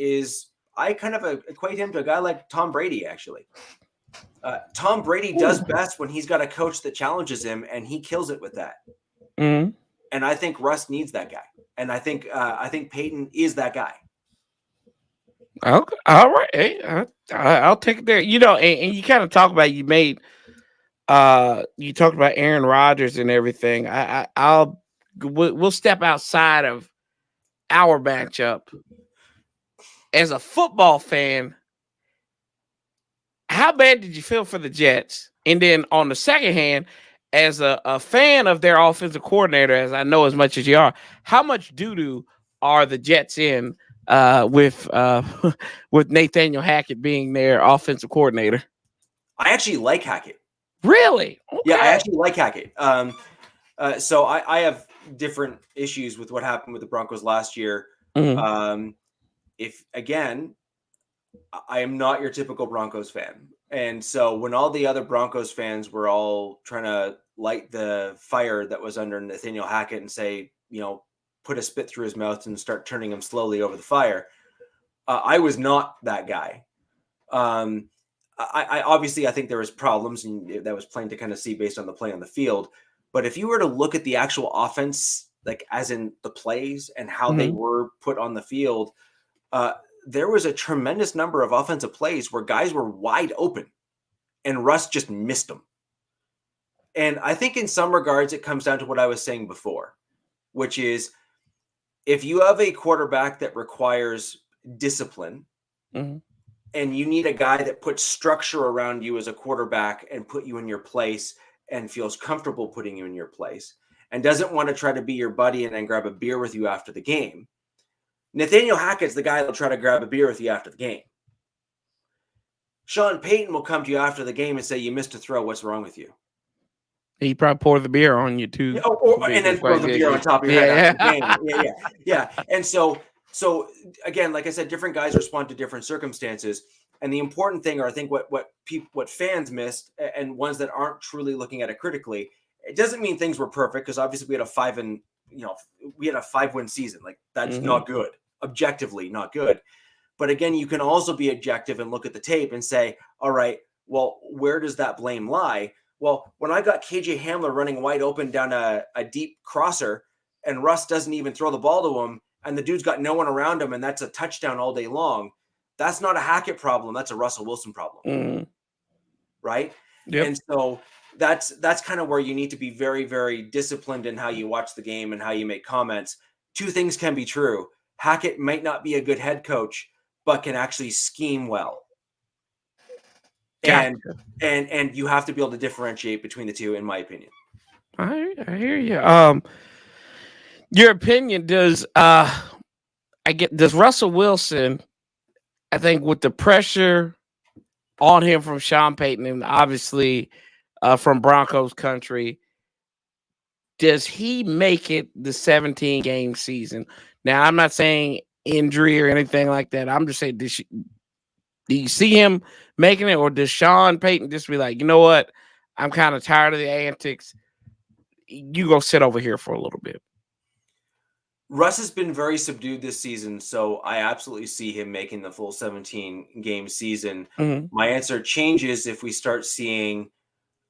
I kind of equate him to a guy like Tom Brady, actually. Tom Brady does best when he's got a coach that challenges him, and he kills it with that. And I think Russ needs that guy, and I think Peyton is that guy. Okay, all right. Hey, I'll take it there. And you kind of talk about you talked about Aaron Rodgers and everything. We'll step outside of our matchup. As a football fan, how bad did you feel for the Jets? And then on the second hand, as a fan of their offensive coordinator, as I know as much as you are, how much doo-doo are the Jets in with Nathaniel Hackett being their offensive coordinator? I actually like Hackett. Really? Okay. Yeah, I actually like Hackett. So I have different issues with what happened with the Broncos last year. If again, I am not your typical Broncos fan. And so when all the other Broncos fans were all trying to light the fire that was under Nathaniel Hackett and say, put a spit through his mouth and start turning him slowly over the fire, I was not that guy. I obviously I think there was problems, and that was plain to kind of see based on the play on the field. But if you were to look at the actual offense, like as in the plays and how they were put on the field, there was a tremendous number of offensive plays where guys were wide open and Russ just missed them. And I think in some regards, it comes down to what I was saying before, which is if you have a quarterback that requires discipline and you need a guy that puts structure around you as a quarterback and put you in your place and feels comfortable putting you in your place and doesn't want to try to be your buddy and then grab a beer with you after the game, Nathaniel Hackett's the guy that'll try to grab a beer with you after the game. Sean Payton will come to you after the game and say, you missed a throw. What's wrong with you? He probably pour the beer on you too. And then throw the beer on top of your head after the game. Yeah. And so again, like I said, different guys respond to different circumstances. And the important thing, or I think what fans missed, and ones that aren't truly looking at it critically, it doesn't mean things were perfect, because obviously we had a 5-win season. Like that's not good, objectively not good. But again, you can also be objective and look at the tape and say, all right, well, where does that blame lie? Well, when I got KJ Hamlett running wide open down a deep crosser and Russ doesn't even throw the ball to him and the dude's got no one around him and that's a touchdown all day long, that's not a Hackett problem. That's a Russell Wilson problem. Right? Yep. And so that's kind of where you need to be very, very disciplined in how you watch the game and how you make comments. Two things can be true. Hackett might not be a good head coach, but can actually scheme well. And you have to be able to differentiate between the two, in my opinion. I hear you. Your opinion, does Russell Wilson, I think with the pressure on him from Sean Payton and obviously from Broncos country, does he make it the 17-game season? Now, I'm not saying injury or anything like that. I'm just saying, do you see him making it, or does Sean Payton just be like, you know what, I'm kind of tired of the antics, you go sit over here for a little bit? Russ has been very subdued this season, so I absolutely see him making the full 17-game season. My answer changes if we start seeing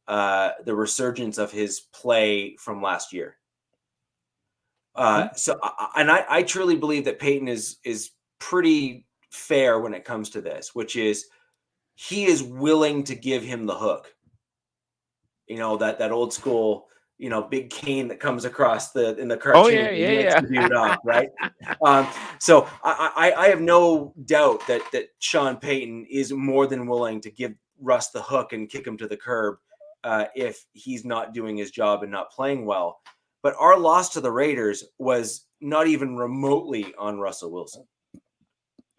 the resurgence of his play from last year. I truly believe that Payton is pretty fair when it comes to this, which is he is willing to give him the hook. That old school, big cane that comes across in the cartoon. Yeah. The dude up, right? So I have no doubt that Sean Payton is more than willing to give Russ the hook and kick him to the curb if he's not doing his job and not playing well. But our loss to the Raiders was not even remotely on Russell Wilson.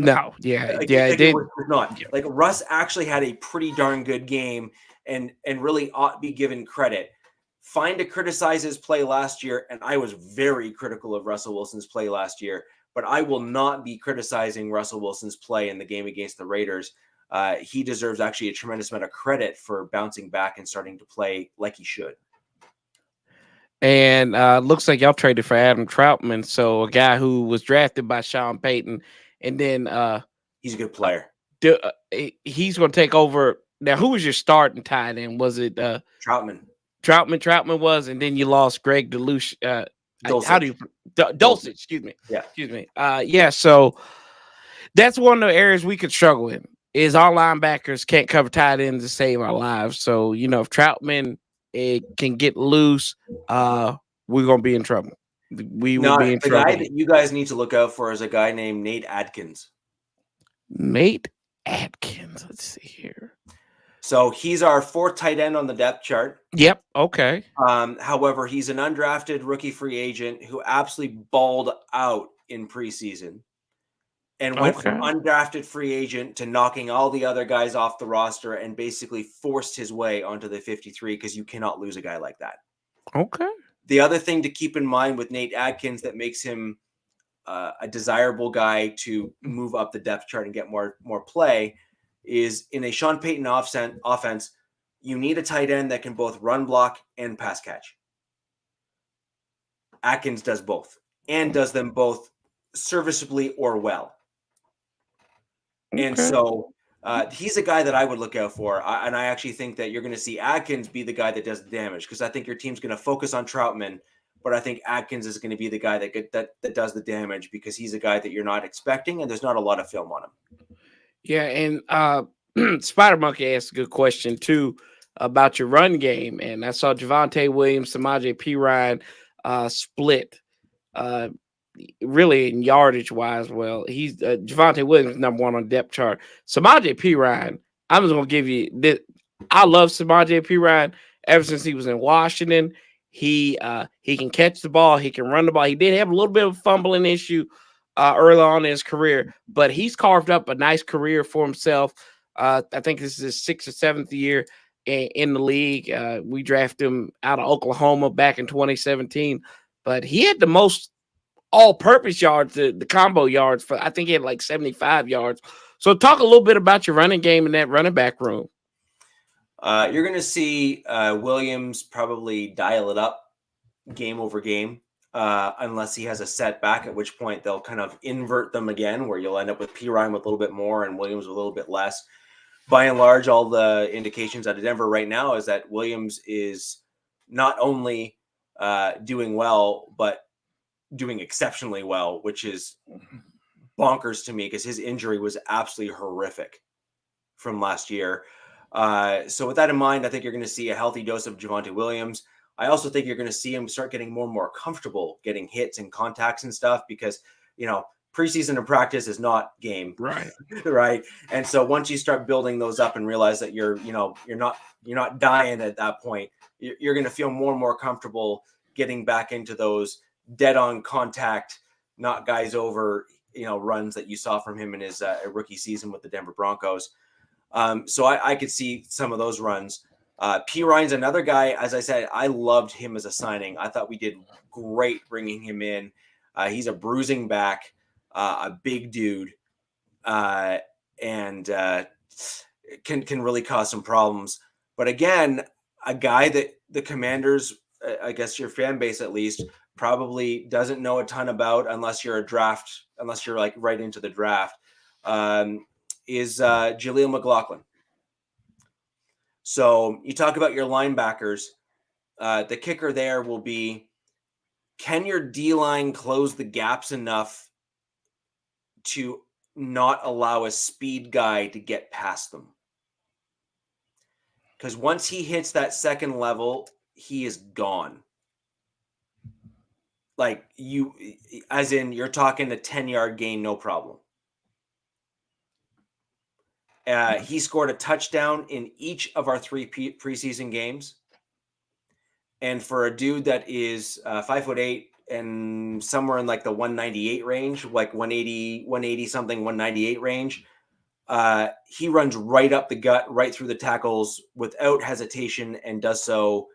No, it was not. Like Russ actually had a pretty darn good game and really ought to be given credit. Fine to criticize his play last year, and I was very critical of Russell Wilson's play last year, but I will not be criticizing Russell Wilson's play in the game against the Raiders. He deserves actually a tremendous amount of credit for bouncing back and starting to play like he should. And looks like y'all traded for Adam Troutman, so a guy who was drafted by Sean Payton, and then he's a good player. He's going to take over. Now, who was your starting tight end? Was it Troutman? Troutman was, and then you lost Greg Dulcich. Dulcich? Excuse me. Yeah. Excuse me. So that's one of the areas we could struggle in, is our linebackers can't cover tight ends to save our lives. So, if Troutman can get loose, we're going to be in trouble. We will be in trouble. The guy that you guys need to look out for is a guy named Nate Adkins. Nate Adkins. Let's see here. So he's our fourth tight end on the depth chart. Yep. Okay. However, he's an undrafted rookie free agent who absolutely balled out in preseason and went from undrafted free agent to knocking all the other guys off the roster and basically forced his way onto the 53, because you cannot lose a guy like that. Okay. The other thing to keep in mind with Nate Adkins that makes him a desirable guy to move up the depth chart and get more play is in a Sean Payton offense, you need a tight end that can both run block and pass catch. Adkins does both and does them both serviceably or well. And Okay. so he's a guy that I would look out for. And I actually think that you're going to see Atkins be the guy that does the damage, because I think your team's going to focus on Troutman, but I think Atkins is going to be the guy that does the damage, because he's a guy that you're not expecting, and there's not a lot of film on him. Yeah, and Spider Monkey asked a good question too about your run game, and I saw Javonte Williams, Samaje Perine split. Really in yardage wise, well, he's Javonte Williams number one on depth chart. Samaje Perine, I'm just gonna give you this. I love Samaje Perine ever since he was in Washington. He can catch the ball, he can run the ball. He did have a little bit of a fumbling issue early on in his career, but he's carved up a nice career for himself. I think this is his 6th or 7th year in the league. We drafted him out of Oklahoma back in 2017, but he had the most all-purpose yards, the combo yards for, I think he had like 75 yards. So talk a little bit about your running game in that running back room. You're going to see Williams probably dial it up game over game, unless he has a setback, at which point they'll kind of invert them again, where you'll end up with Perine with a little bit more and Williams with a little bit less. By and large, all the indications out of Denver right now is that Williams is not only doing well, but doing exceptionally well, which is bonkers to me, because his injury was absolutely horrific from last year. So with that in mind, I think you're going to see a healthy dose of Javonte Williams. I also think you're going to see him start getting more and more comfortable getting hits and contacts and stuff, because, preseason and practice is not game. Right. Right. And so once you start building those up and realize that you're not dying at that point, you're going to feel more and more comfortable getting back into those dead on contact, not guys over, runs that you saw from him in his rookie season with the Denver Broncos. So I could see some of those runs. Perine's another guy. As I said, I loved him as a signing. I thought we did great bringing him in. He's a bruising back, a big dude, and can really cause some problems. But again, a guy that the Commanders, I guess your fan base at least, probably doesn't know a ton about, unless you're like right into the draft, is Jaleel McLaughlin. So you talk about your linebackers. The kicker there will be, can your D-line close the gaps enough to not allow a speed guy to get past them? Because once he hits that second level, he is gone. Like you're talking a 10-yard gain, no problem. He scored a touchdown in each of our 3 preseason games. And for a dude that is 5'8" and somewhere in like the 198 range, like 180 something, 198 range, he runs right up the gut, right through the tackles without hesitation, and does so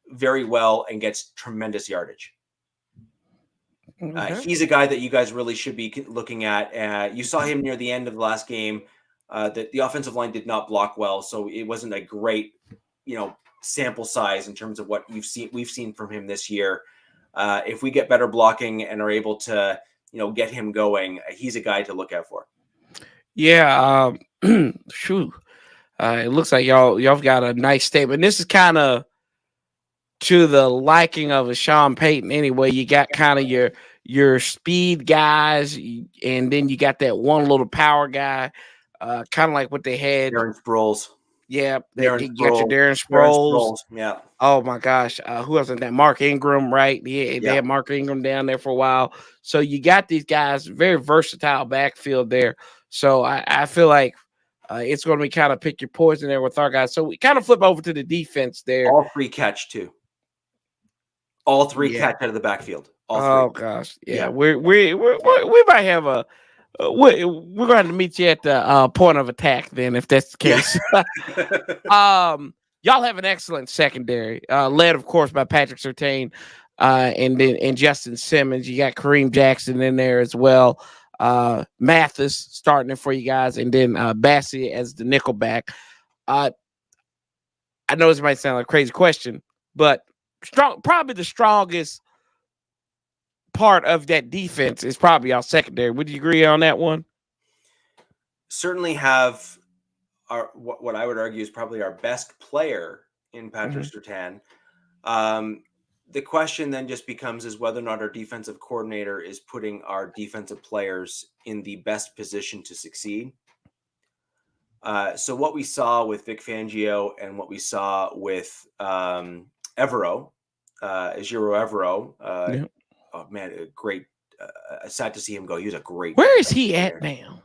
very well and gets tremendous yardage. Okay. He's a guy that you guys really should be looking at. You saw him near the end of the last game. The offensive line did not block well, so it wasn't a great, sample size in terms of what we've seen from him this year. If we get better blocking and are able to, get him going, he's a guy to look out for. Yeah. It looks like y'all got a nice statement. This is kind of to the liking of a Sean Payton anyway. You got kind of your speed guys, and then you got that one little power guy, kind of like what they had. Darren Sproles. Yeah, you got your Darren Sproles. Yeah. Oh my gosh, who else is that? Mark Ingram, right? Yeah, they had Mark Ingram down there for a while. So you got these guys, very versatile backfield there. So I feel like it's going to be kind of pick your poison there with our guys. So we kind of flip over to the defense there. All 3 catch too. All 3 catch out of the backfield. All 3. Oh gosh, yeah. We might have a. We're going to have to meet you at the point of attack then, if that's the case. Y'all have an excellent secondary, led of course by Patrick Surtain, and Justin Simmons. You got Kareem Jackson in there as well. Mathis starting it for you guys, and then Bassie as the nickelback. I know this might sound like a crazy question, but probably the strongest part of that defense is probably our secondary. Would you agree on that one? certainly have what I would argue is probably our best player in Patrick Surtain. The question then just becomes is whether or not our defensive coordinator is putting our defensive players in the best position to succeed. So what we saw with Vic Fangio and what we saw with Ejiro Evero, oh man, a great. Sad to see him go. He was a great. Where is he at now?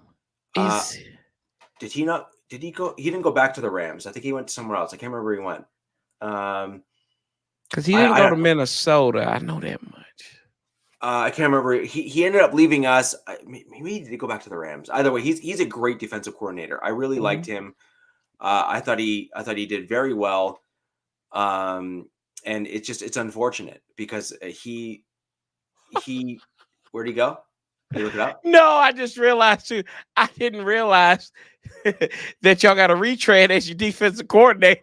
Did he not? Did he go? He didn't go back to the Rams. I think he went somewhere else. I can't remember where he went. Because he didn't go to Minnesota. I know that much. I can't remember. He ended up leaving us. Maybe he did go back to the Rams. Either way, he's a great defensive coordinator. I really liked him. I thought he did very well. And it's unfortunate because he where'd he go? Did you look it up? No, I just realized too. I didn't realize that y'all got a retread as your defensive coordinator.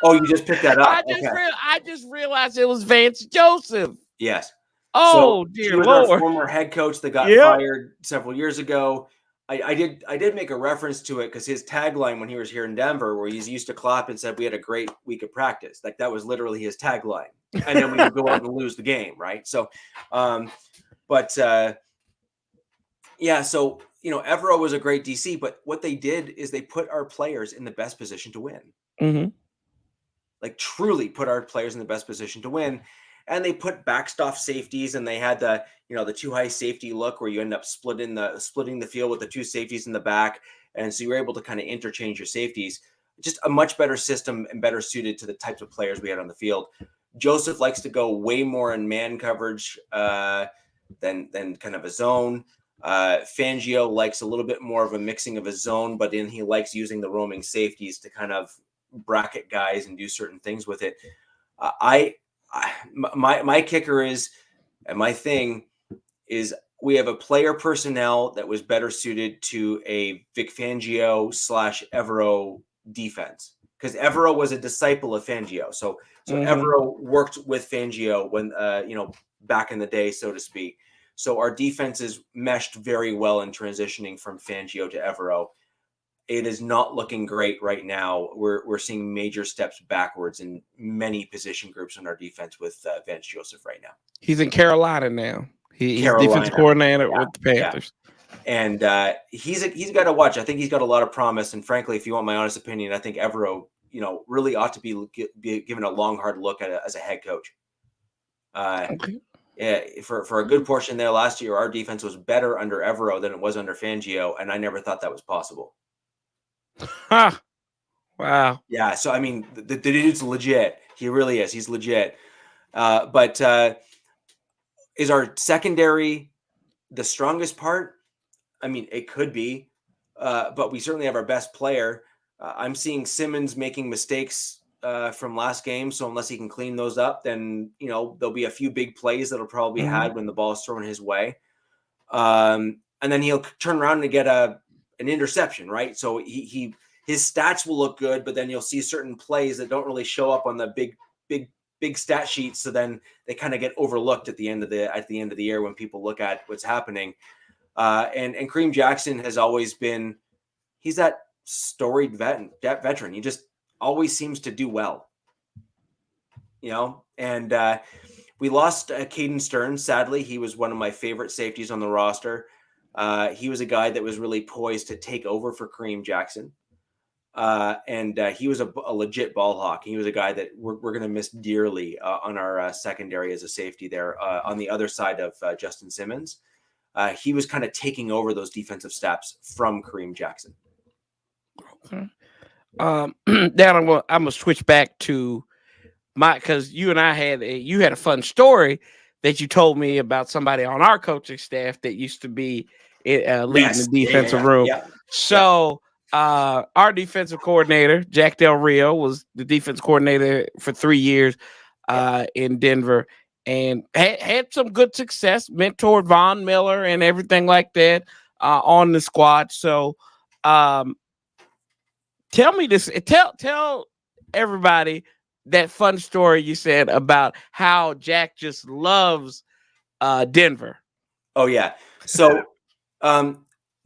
Oh, you just picked that up. I just realized it was Vance Joseph. Yes. Oh, so dear Lord. Our former head coach that got fired several years ago. I did make a reference to it because his tagline when he was here in Denver, where he's used to clap and said we had a great week of practice. Like that was literally his tagline. And then we would go out and lose the game, right? So, yeah, so Evero was a great DC, but what they did is they put our players in the best position to win. Like truly put our players in the best position to win. And they put backstop safeties, and they had the two high safety look where you end up splitting the field with the two safeties in the back. And so you were able to kind of interchange your safeties. Just a much better system and better suited to the types of players we had on the field. Joseph likes to go way more in man coverage than kind of a zone. Fangio likes a little bit more of a mixing of a zone, but then he likes using the roaming safeties to kind of bracket guys and do certain things with it. My kicker is, and my thing is, we have a player personnel that was better suited to a Vic Fangio / Evero defense, because Evero was a disciple of Fangio. So Evero worked with Fangio when back in the day, so to speak. So our defenses meshed very well in transitioning from Fangio to Evero. It is not looking great right now. We're seeing major steps backwards in many position groups in our defense with Vance Joseph right now. He's in Carolina now. He's defense coordinator with the Panthers. And he's got to watch. I think he's got a lot of promise. And frankly, if you want my honest opinion, I think Evero, really ought to be given a long, hard look at it as a head coach. Yeah, for a good portion there last year, our defense was better under Evero than it was under Fangio, and I never thought that was possible. Wow. Yeah, so I mean, the dude's legit. He really is. He's legit. But is our secondary the strongest part? I mean, it could be, but we certainly have our best player. I'm seeing Simmons making mistakes from last game, so unless he can clean those up, then there'll be a few big plays that'll probably be had when the ball is thrown his way, and then he'll turn around and get an interception, right? So his stats will look good, but then you'll see certain plays that don't really show up on the big stat sheet, so then they kind of get overlooked at the end of the year when people look at what's happening. And Kareem Jackson has always been, he's that storied veteran. He just always seems to do well, and we lost Caden Stearns. Sadly, he was one of my favorite safeties on the roster. He was a guy that was really poised to take over for Kareem Jackson. And he was a legit ball hawk. He was a guy that we're going to miss dearly on our secondary as a safety there on the other side of Justin Simmons. He was kind of taking over those defensive steps from Kareem Jackson. Okay. Now I'm gonna switch back to because you and I had a fun story that you told me about somebody on our coaching staff that used to be leading the defensive room. Yeah. So our defensive coordinator, Jack Del Rio, was the defense coordinator for 3 years in Denver, and had some good success, mentored Von Miller and everything like that on the squad. So tell me this, tell everybody that fun story you said about how Jack just loves Denver. Oh yeah. So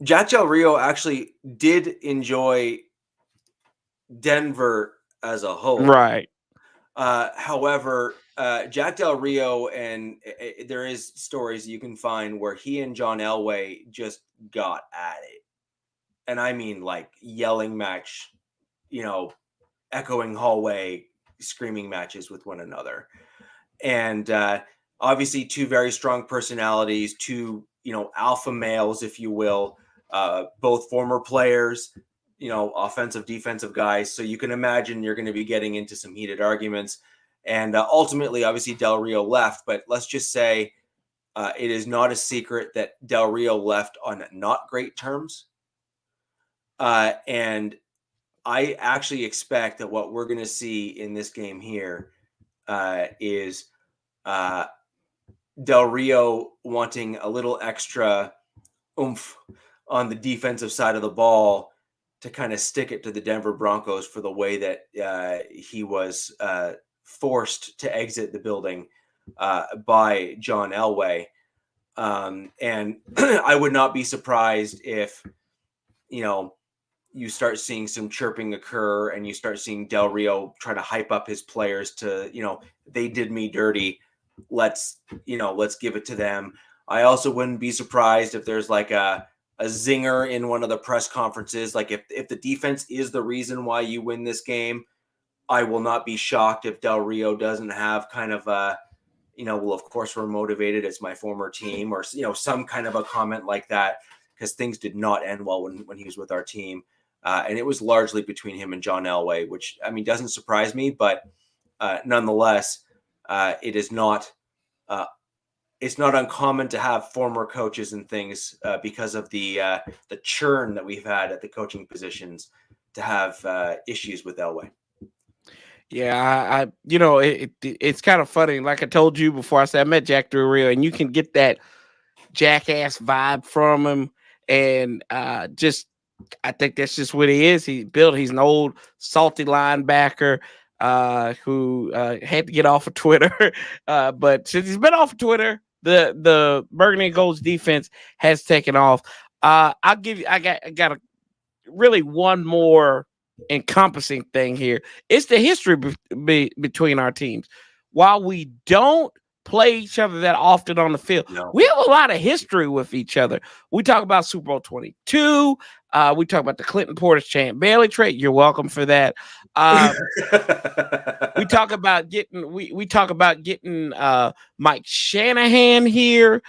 Jack Del Rio actually did enjoy Denver as a whole. Right. However, Jack Del Rio and there is stories you can find where he and John Elway just got at it. And I mean like yelling match, echoing hallway, screaming matches with one another. And obviously two very strong personalities, two, alpha males, if you will, both former players, offensive, defensive guys. So you can imagine you're going to be getting into some heated arguments. And ultimately, obviously, Del Rio left. But let's just say it is not a secret that Del Rio left on not great terms. And I actually expect that what we're going to see in this game here is Del Rio wanting a little extra oomph on the defensive side of the ball to kind of stick it to the Denver Broncos for the way that he was forced to exit the building by John Elway. And I would not be surprised if, you start seeing some chirping occur and you start seeing Del Rio try to hype up his players to, they did me dirty. Let's give it to them. I also wouldn't be surprised if there's like a zinger in one of the press conferences. Like if the defense is the reason why you win this game, I will not be shocked if Del Rio doesn't have kind of a, well, of course we're motivated. It's my former team, or, some kind of a comment like that, because things did not end well when he was with our team. And it was largely between him and John Elway, which, doesn't surprise me, but nonetheless, it is not, it's not uncommon to have former coaches and things because of the churn that we've had at the coaching positions to have issues with Elway. Yeah, it's kind of funny. Like I told you before, I said I met Jack Del Rio, and you can get that jackass vibe from him, and I think that's just what he is. He's an old salty linebacker who had to get off of Twitter, but since he's been off of Twitter, the Burgundy and Gold's defense has taken off. I got really one more encompassing thing here. It's the history between our teams. While we don't play each other that often on the field, we have a lot of history with each other. We talk about Super Bowl 22. We talk about the Clinton Portis Champ Bailey trade. You're welcome for that. We talk about getting Mike Shanahan here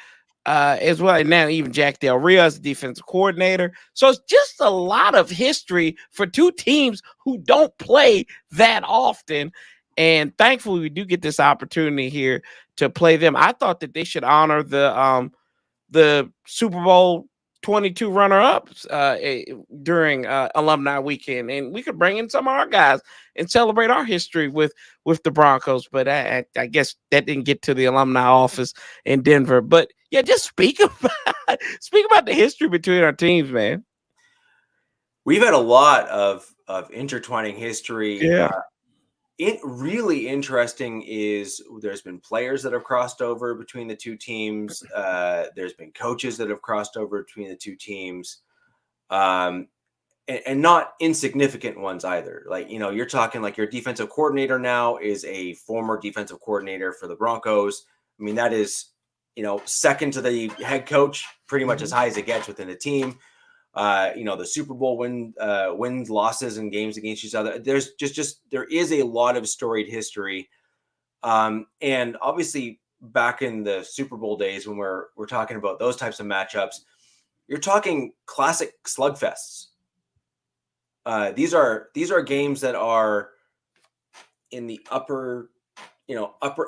as well, and now even Jack Del Rio as the defensive coordinator. So it's just a lot of history for two teams who don't play that often. And thankfully, we do get this opportunity here to play them. I thought that they should honor the Super Bowl 22 runner-ups during Alumni Weekend, and we could bring in some of our guys and celebrate our history with the Broncos. But I guess that didn't get to the alumni office in Denver. But yeah, just speak about the history between our teams, man. We've had a lot of intertwining history. Yeah. Really interesting is there's been players that have crossed over between the two teams. There's been coaches that have crossed over between the two teams, and not insignificant ones either. Like, you're talking like your defensive coordinator now is a former defensive coordinator for the Broncos. That is, second to the head coach, pretty much as high as it gets within the team. The Super Bowl wins, losses, and games against each other. There's there is a lot of storied history, and obviously back in the Super Bowl days when we're talking about those types of matchups, you're talking classic slugfests. These are games that are in the upper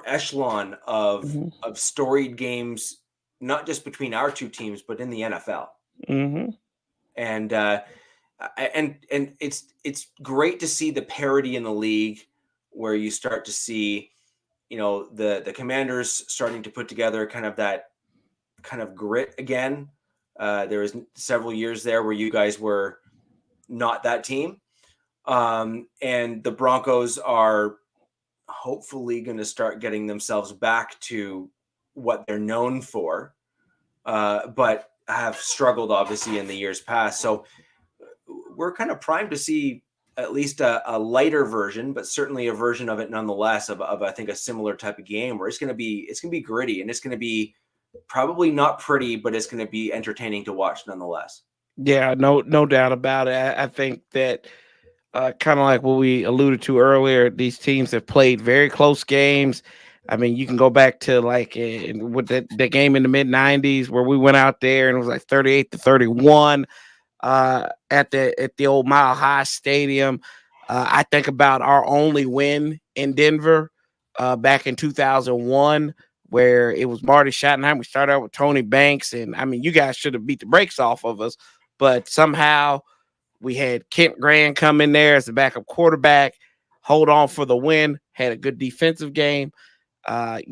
echelon of storied games, not just between our two teams, but in the NFL. Mm-hmm. And it's great to see the parity in the league, where you start to see, the Commanders starting to put together kind of that kind of grit again. There was several years there where you guys were not that team, and the Broncos are hopefully going to start getting themselves back to what they're known for. But have struggled obviously in the years past. So we're kind of primed to see at least a lighter version, but certainly a version of it nonetheless of I think a similar type of game where it's going to be gritty, and it's going to be probably not pretty, but it's going to be entertaining to watch nonetheless. Yeah, no doubt about it. I think that kind of like what we alluded to earlier, these teams have played very close games. I mean, you can go back to like with the game in the mid '90s where we went out there and it was like 38-31 at the old Mile High Stadium. I think about our only win in Denver back in 2001, where it was Marty Schottenheimer. We started out with Tony Banks, and I mean, you guys should have beat the brakes off of us, but somehow we had Kent Grand come in there as the backup quarterback, hold on for the win, had a good defensive game. I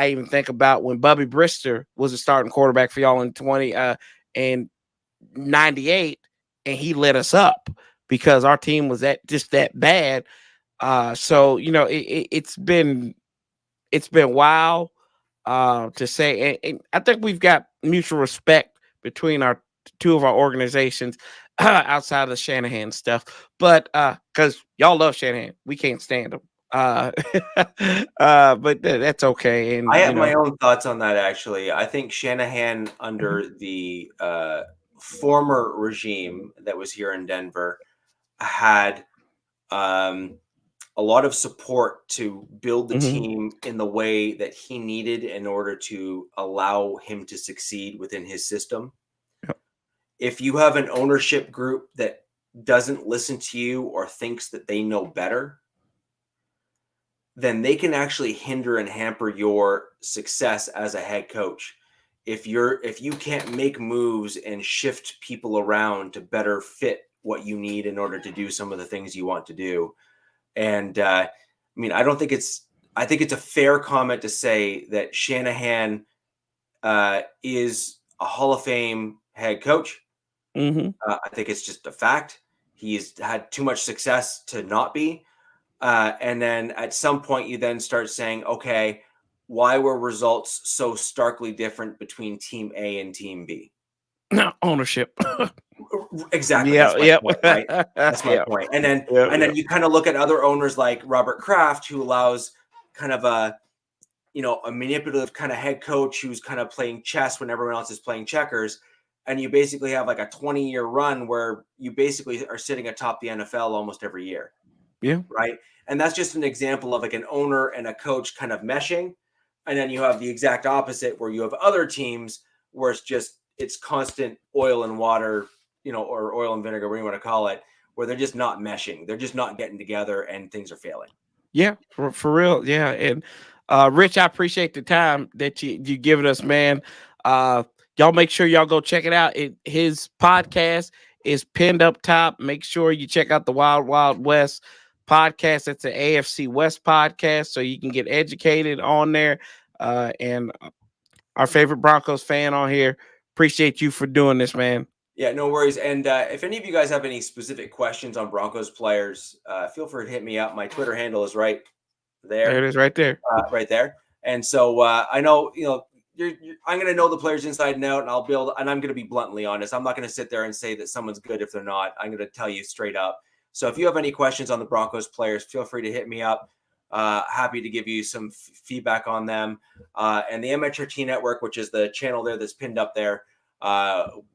even think about when Bubby Brister was a starting quarterback for y'all in 98, and he lit us up because our team was just that bad. So it's been wild to say, and I think we've got mutual respect between our two of our organizations outside of the Shanahan stuff, but because y'all love Shanahan, we can't stand him. But that's okay. And I have my own thoughts on that. Actually, I think Shanahan under the former regime that was here in Denver had a lot of support to build the team in the way that he needed in order to allow him to succeed within his system. Yep. If you have an ownership group that doesn't listen to you or thinks that they know better, then they can actually hinder and hamper your success as a head coach. If you can't make moves and shift people around to better fit what you need in order to do some of the things you want to do. And I mean, I think it's a fair comment to say that Shanahan is a Hall of Fame head coach. I think it's just a fact. He's had too much success to not be. And then at some point you then start saying, okay, why were results so starkly different between team A and team B? Ownership. Exactly. Yeah. That's my point, right? That's my point. And then you kind of look at other owners like Robert Kraft, who allows kind of a manipulative kind of head coach who's kind of playing chess when everyone else is playing checkers. And you basically have like a 20-year run where you basically are sitting atop the NFL almost every year. Yeah. Right. And that's just an example of like an owner and a coach kind of meshing. And then you have the exact opposite where you have other teams where it's constant oil and water, or oil and vinegar, whatever you want to call it, where they're just not meshing. They're just not getting together and things are failing. Yeah, for real. Yeah. And Rich, I appreciate the time that you given us, man. Y'all make sure y'all go check it out. His podcast is pinned up top. Make sure you check out the Wild Wild West podcast. It's an AFC West podcast, so you can get educated on there. And our favorite Broncos fan on here, appreciate you for doing this, man. Yeah, no worries. And if any of you guys have any specific questions on Broncos players, feel free to hit me up. My Twitter handle is right there. There it is, right there. Right there. And so I know, I'm going to know the players inside and out, and I'm going to be bluntly honest. I'm not going to sit there and say that someone's good if they're not. I'm going to tell you straight up. So if you have any questions on the Broncos players, feel free to hit me up. Happy to give you some feedback on them. And the MHRT Network, which is the channel there that's pinned up there,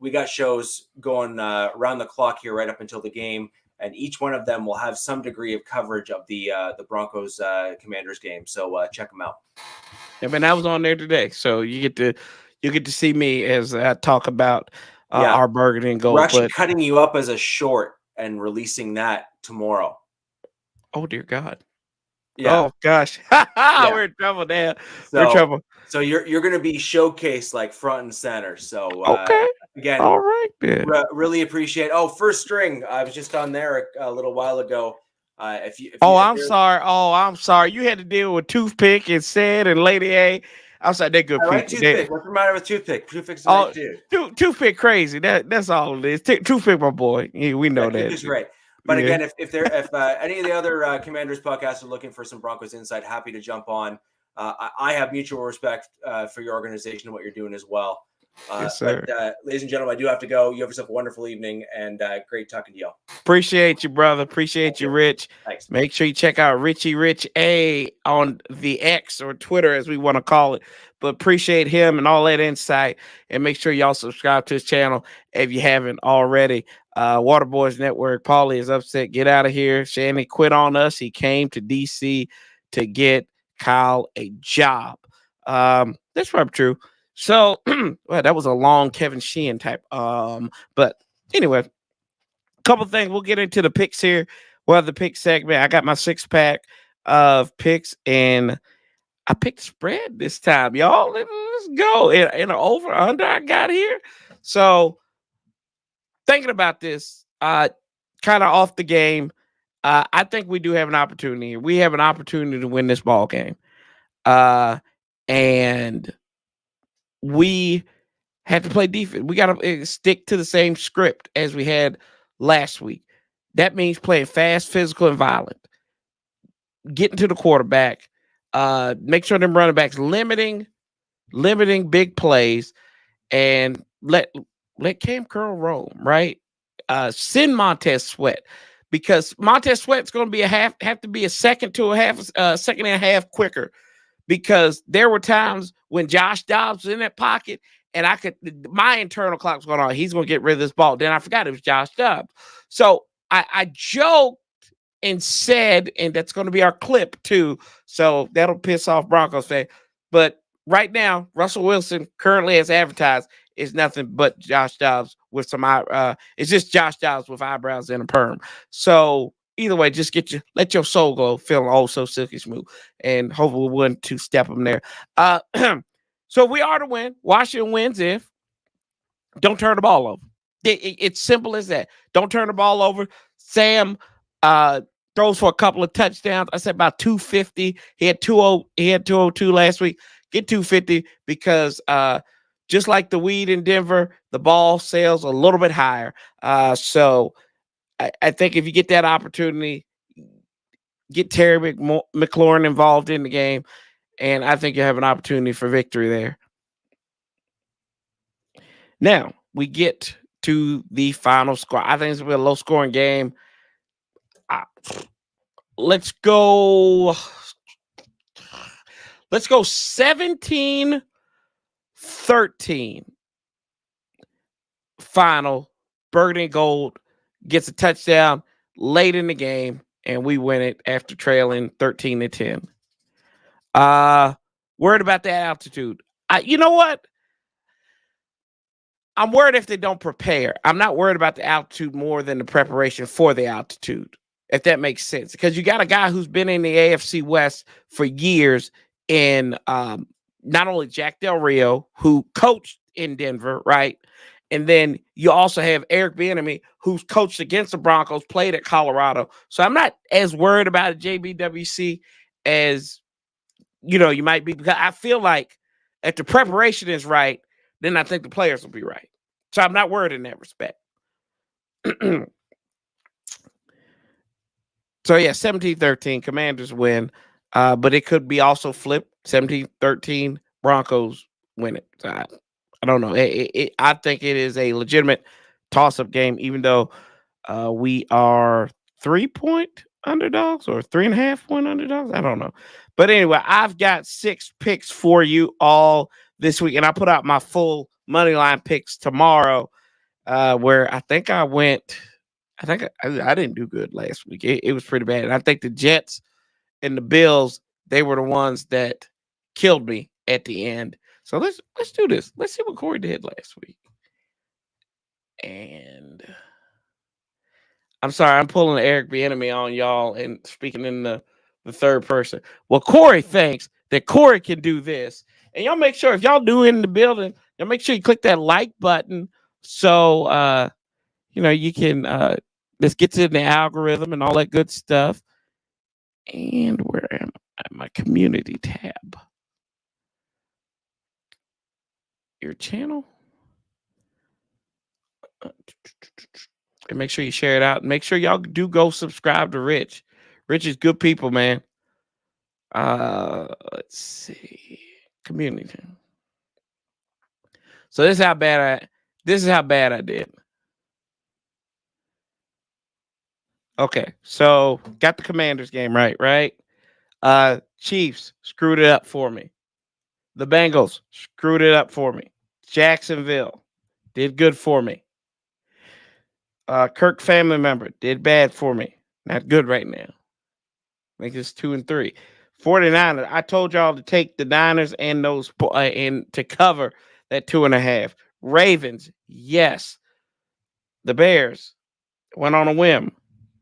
we got shows going around the clock here right up until the game, and each one of them will have some degree of coverage of the Broncos Commanders game. So check them out. I mean, I was on there today, so you get to see me as I talk about our burgundy and gold. We're actually cutting you up as a short and releasing that tomorrow. Oh dear God! Yeah. Oh gosh, we're in trouble now. We're in trouble. So you're going to be showcased like front and center. So okay, again, all right, then. Really appreciate. Oh, First String. I was just on there a little while ago. I'm sorry. You had to deal with Toothpick and Sid and Lady A. I'm sorry, they're good people. Like Toothpick. What's the matter with Toothpick? Toothpick's great too. Toothpick crazy. That's all it is. Toothpick, my boy. We know that. Toothpick's great. But again, if any of the other Commanders podcasts are looking for some Broncos insight, happy to jump on. I have mutual respect for your organization and what you're doing as well. Yes, sir. But ladies and gentlemen, I do have to go. You have yourself a wonderful evening, and great talking to y'all. Appreciate you, brother. Appreciate you, Rich. Thanks. Make sure you check out Richie Rich A on the X or Twitter, as we want to call it. But appreciate him and all that insight. And make sure y'all subscribe to his channel if you haven't already. Waterboys Network. Paulie is upset. Get out of here. Shanny quit on us. He came to DC to get Kyle a job. That's probably true. So, well, that was a long Kevin Sheehan type. But anyway, couple things. We'll get into the picks here. Well, the pick segment. I got my 6-pack of picks, and I picked spread this time, y'all. Let's go. In an over under I got here. So thinking about this, kind of off the game. I think we do have an opportunity here. We have an opportunity to win this ball game. And we had to play defense. We got to stick to the same script as we had last week. That means playing fast, physical, and violent. Getting to the quarterback. Make sure them running backs limiting big plays, and let Cam Curl roam, right? Send Montez Sweat, because Montez Sweat's going to be have to be a second and a half quicker, because there were times when Josh Dobbs was in that pocket and my internal clock was going on. He's going to get rid of this ball. Then I forgot it was Josh Dobbs. So I joked and said, and that's going to be our clip too. So that'll piss off Broncos fans. But right now, Russell Wilson, currently as advertised, is nothing but Josh Dobbs with some it's just Josh Dobbs with eyebrows and a perm. So either way, just let your soul go, feeling oh so silky smooth, and hopefully we'll win 2-step them there. So we are to win. Washington wins if don't turn the ball over. It's simple as that. Don't turn the ball over. Sam throws for a couple of touchdowns. I said about 250. He had 202 last week. Get 250 because just like the weed in Denver, the ball sells a little bit higher. So I think if you get that opportunity, get Terry McLaurin involved in the game, and I think you have an opportunity for victory there. Now we get to the final score. I think it's going to be a low-scoring game. Let's go 17-13 final. Burgundy and Gold gets a touchdown late in the game, and we win it after trailing 13-10. Worried about that altitude. You know what? I'm worried if they don't prepare. I'm not worried about the altitude more than the preparation for the altitude, if that makes sense. Because you got a guy who's been in the AFC West for years in not only Jack Del Rio, who coached in Denver, right? And then you also have Eric Bieniemy, who's coached against the Broncos, played at Colorado. So I'm not as worried about a JBWC as, you might be. Because I feel like if the preparation is right, then I think the players will be right. So I'm not worried in that respect. So, yeah, 17-13, Commanders win. But it could be also flipped, 17-13, Broncos win it. So I don't know. I think it is a legitimate toss-up game, even though we are 3-point underdogs or 3.5-point underdogs. I don't know. But anyway, I've got 6 picks for you all this week, and I put out my full money line picks tomorrow, where I think I didn't do good last week. It was pretty bad. And I think the Jets and the Bills, they were the ones that killed me at the end. So let's do this. Let's see what Corey did last week. And I'm sorry, I'm pulling Eric Bieniemy on y'all and speaking in the third person. Well, Corey thinks that Corey can do this. And y'all make sure, if y'all new in the building, y'all make sure you click that like button so you can let's get to the algorithm and all that good stuff. And where am I? My community tab. Your channel. And make sure you share it out. Make sure y'all do go subscribe to Rich. Rich is good people, man. Let's see. Community. So this is how bad I did. Okay, so got the Commanders game right. Chiefs screwed it up for me. The Bengals screwed it up for me. Jacksonville did good for me. Kirk family member did bad for me. Not good right now. I think it's 2-3. 49ers. I told y'all to take the Niners and those and to cover that 2.5. Ravens, yes. The Bears went on a whim.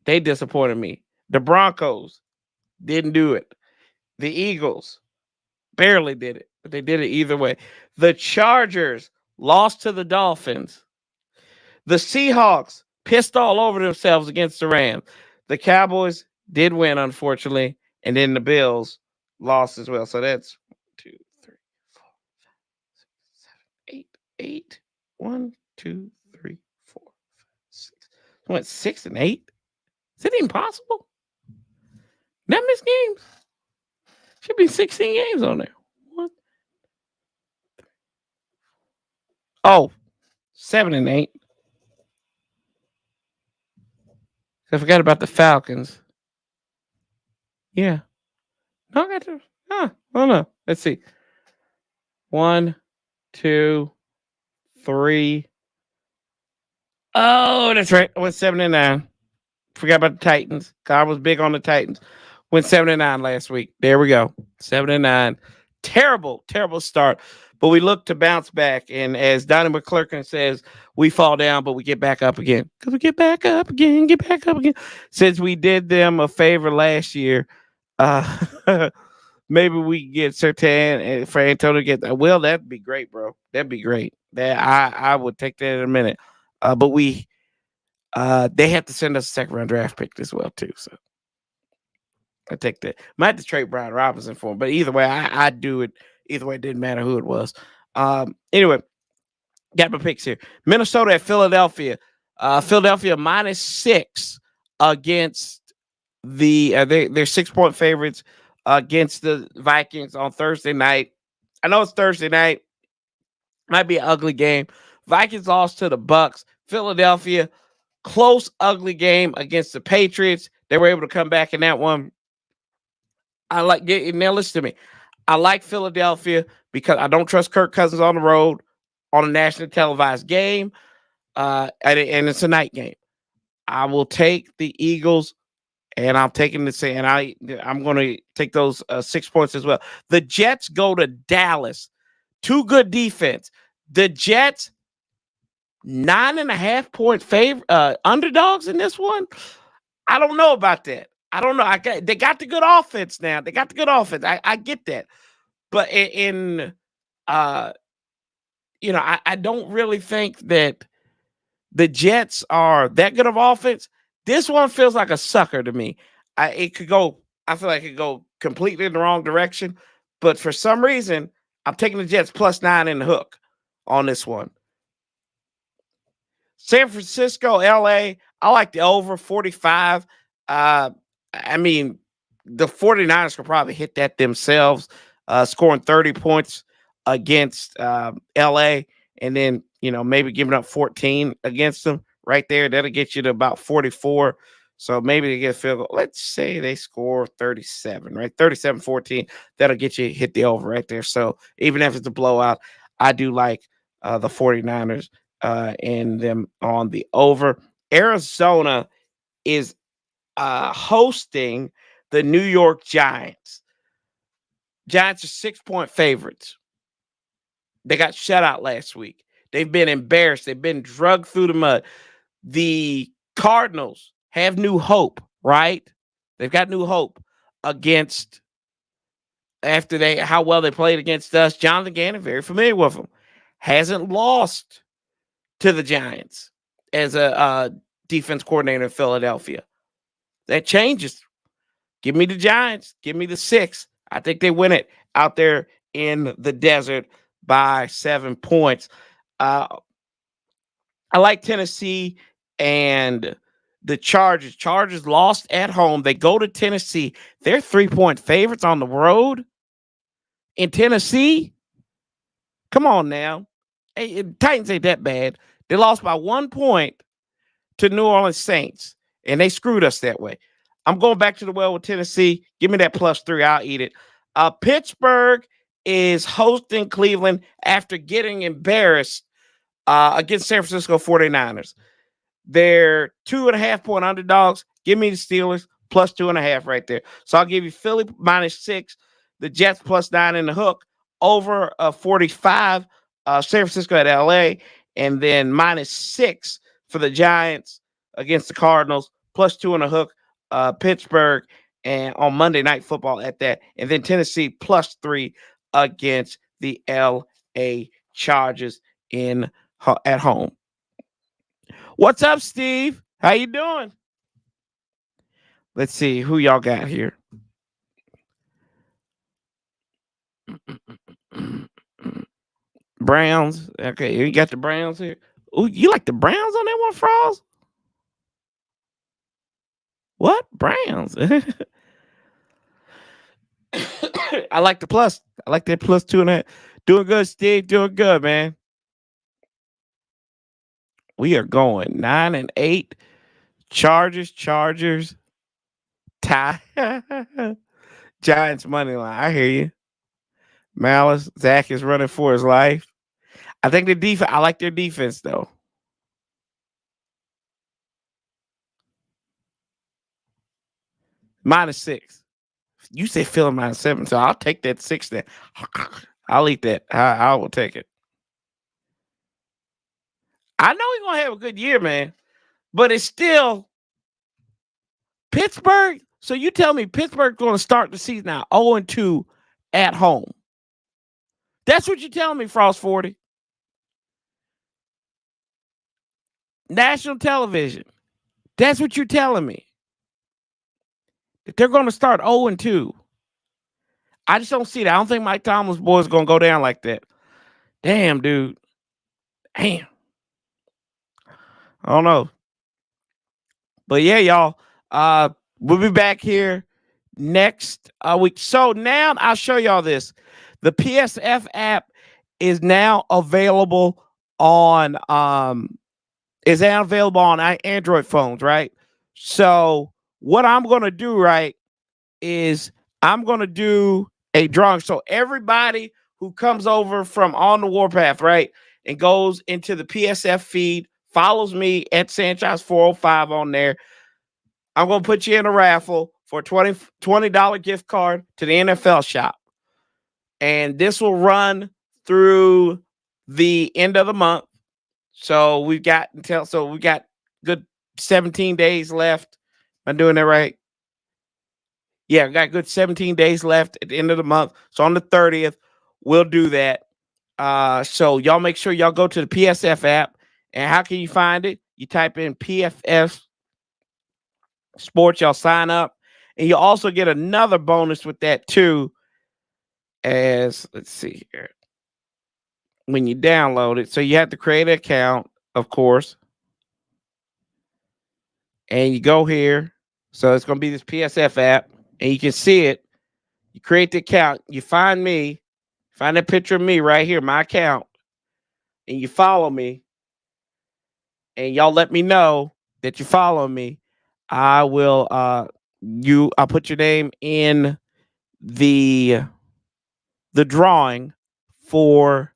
They disappointed me. The Broncos didn't do it. The Eagles barely did it, but they did it either way. The Chargers lost to the Dolphins. The Seahawks pissed all over themselves against the Rams. The Cowboys did win, unfortunately, and then the Bills lost as well. So that's 2, 3, 4, 5, 6, 7, 8. 1, 2, 3, 4, 5, 6. Went 6 and 8. Is that even possible? That missed games? Should be 16 games on there. What? Oh, 7 and 8. I forgot about the Falcons. Yeah. No, I got to. I don't know. Let's see. 1, 2, 3. Oh, that's right. I went 7 and 9. Forgot about the Titans. I was big on the Titans. Went 7 and 9 last week. There we go. 7 and 9. Terrible start. But we look to bounce back. And as Donnie McClurkin says, we fall down, but we get back up again. Because we get back up again. Since we did them a favor last year, maybe we get Sertan and for Antonio to get that. Well, that'd be great, bro. That'd be great. That I would take that in a minute. But they have to send us a second round draft pick as well, too. So I take that. Might have to trade Brian Robinson for him, but either way, I'd do it. Either way, it didn't matter who it was. Anyway, got my picks here. Minnesota at Philadelphia. Philadelphia -6 against they're 6-point favorites against the Vikings on Thursday night. I know it's Thursday night. Might be an ugly game. Vikings lost to the Bucks. Philadelphia, close, ugly game against the Patriots. They were able to come back in that one. Now listen to me. I like Philadelphia because I don't trust Kirk Cousins on the road on a nationally televised game. And it's a night game. I will take the Eagles, and I'm taking I'm going to take those 6 points as well. The Jets go to Dallas. Too good defense. The Jets 9.5-point underdogs in this one. I don't know about that. I don't know. They got the good offense now. They got the good offense. I get that. But I don't really think that the Jets are that good of offense. This one feels like a sucker to me. I feel like it could go completely in the wrong direction. But for some reason, I'm taking the Jets +9 in the hook on this one. San Francisco, LA. I like the over 45. I mean, the 49ers could probably hit that themselves, scoring 30 points against LA, and then, maybe giving up 14 against them right there. That'll get you to about 44. So maybe they get a field goal. Let's say they score 37, right? 37-14. That'll get you hit the over right there. So even if it's a blowout, I do like the 49ers and them on the over. Arizona is hosting the New York Giants. Giants are 6-point favorites. They got shut out last week. They've been embarrassed. They've been drugged through the mud. The Cardinals have new hope, right? They've got new hope against how well they played against us. Jonathan Gannon, very familiar with them, hasn't lost to the Giants as a defense coordinator in Philadelphia. That changes. Give me the Giants. Give me the 6. I think they win it out there in the desert by 7 points. I like Tennessee and the Chargers. Chargers lost at home. They go to Tennessee. They're 3-point favorites on the road in Tennessee. Come on now. Titans ain't that bad. They lost by 1 point to New Orleans Saints, and they screwed us that way. I'm going back to the well with Tennessee. Give me that +3. I'll eat it. Pittsburgh is hosting Cleveland after getting embarrassed against San Francisco 49ers. They're 2.5-point underdogs. Give me the Steelers +2.5 right there. So I'll give you Philly -6, the Jets +9 in the hook, over 45, San Francisco at LA, and then -6 for the Giants against the Cardinals, +2 in the hook, Pittsburgh, and on Monday Night Football at that, and then Tennessee +3 against the LA Chargers at home. What's up, Steve? How you doing? Let's see who y'all got here. Browns. Okay, you got the Browns here. Oh, you like the Browns on that one, Frost? What? Browns. I like the plus. I like that +2.5. Doing good, Steve. Doing good, man. We are going 9-8. Chargers. Tie. Giants money line. I hear you. Malice. Zach is running for his life. I think the defense. I like their defense though. -6. You say Philly -7, so I'll take that 6 there. I'll eat that. I will take it. I know he's gonna have a good year, man, but it's still Pittsburgh. So you tell me Pittsburgh's going to start the season now 0-2 at home. That's what you're telling me, Frost 40. National television. That's what you're telling me. That they're going to start 0-2. I just don't see that. I don't think Mike Tomlin's boys going to go down like that. Damn, dude. Damn. I don't know. But yeah, y'all. We'll be back here next week. So now I'll show y'all this. The PSF app is now available on Android phones, right? So what I'm gonna do, right, is I'm gonna do a drawing. So everybody who comes over from On the Warpath, right, and goes into the PSF feed, follows me at Sanchez 405 on there. I'm gonna put you in a raffle for a $20 gift card to the NFL shop. And this will run through the end of the month. So we got good 17 days left. Am I doing that right? Yeah, we got good 17 days left at the end of the month. So on the 30th, we'll do that. So y'all make sure y'all go to the PSF app. And how can you find it? You type in PFF Sports, y'all sign up. And you also get another bonus with that too. Let's see here. When you download it, so you have to create an account, of course. And you go here. So it's going to be this PSF app. And you can see it. You create the account. You find me. Find a picture of me right here, my account. And you follow me. And y'all let me know that you follow me. I will I'll put your name in the drawing for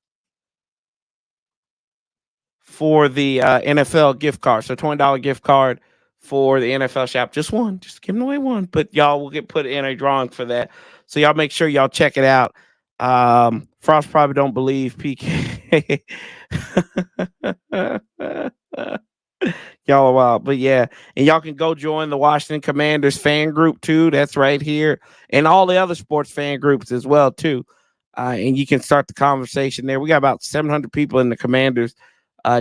the NFL gift card. So $20 gift card for the NFL shop. Just one. Just giving away one. But y'all will get put in a drawing for that. So y'all make sure y'all check it out. Frost probably don't believe PK. Y'all are wild. But yeah. And y'all can go join the Washington Commanders fan group too. That's right here. And all the other sports fan groups as well too. And you can start the conversation there. We got about 700 people in the Commanders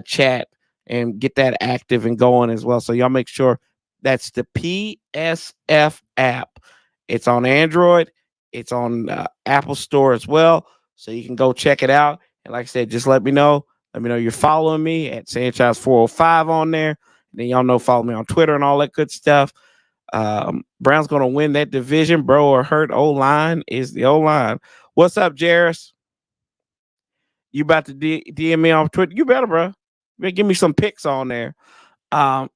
chat and get that active and going as well. So y'all make sure that's the PSF app. It's on Android. It's on Apple Store as well. So you can go check it out. And like I said, just let me know. Let me know you're following me at Sanchez 405 on there. And then y'all know, follow me on Twitter and all that good stuff. Brown's going to win that division, bro, or hurt O-line is the O-line. What's up, Jairus? You about to DM me on Twitter? You better, bro. You better give me some pics on there. Um,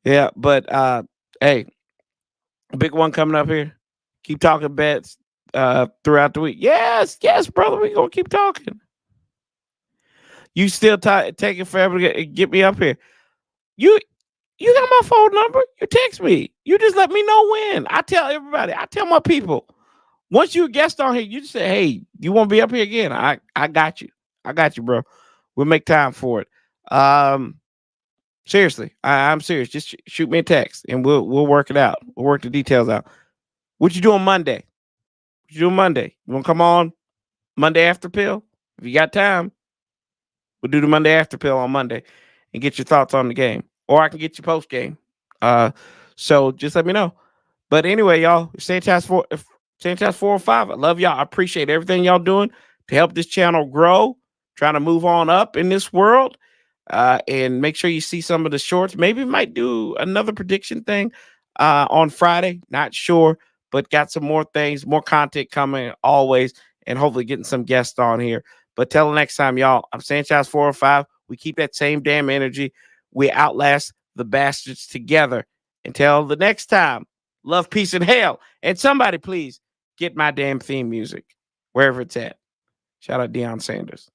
yeah, but hey, big one coming up here. Keep talking bets throughout the week. Yes, yes, brother. We gonna keep talking. You still taking forever to get me up here. You got my phone number. You text me. You just let me know when. I tell everybody. I tell my people. Once you a guest on here, you just say, "Hey, you want to be up here again?" I got you. I got you, bro. We'll make time for it. Seriously, I'm serious. Just shoot me a text and we'll work it out. We'll work the details out. What you doing Monday? What you doing Monday? You want to come on Monday after pill? If you got time, we'll do the Monday after pill on Monday and get your thoughts on the game. Or I can get you post game. So just let me know. But anyway, y'all, Sanchez 405. I love y'all. I appreciate everything y'all doing to help this channel grow, trying to move on up in this world. And make sure you see some of the shorts. Maybe might do another prediction thing on Friday. Not sure, but got some more things, more content coming always, and hopefully getting some guests on here. But till next time, y'all, I'm Sanchez 405. We keep that same damn energy. We outlast the bastards together. Until the next time, love, peace, and hell. And somebody, please get my damn theme music wherever it's at. Shout out Deion Sanders.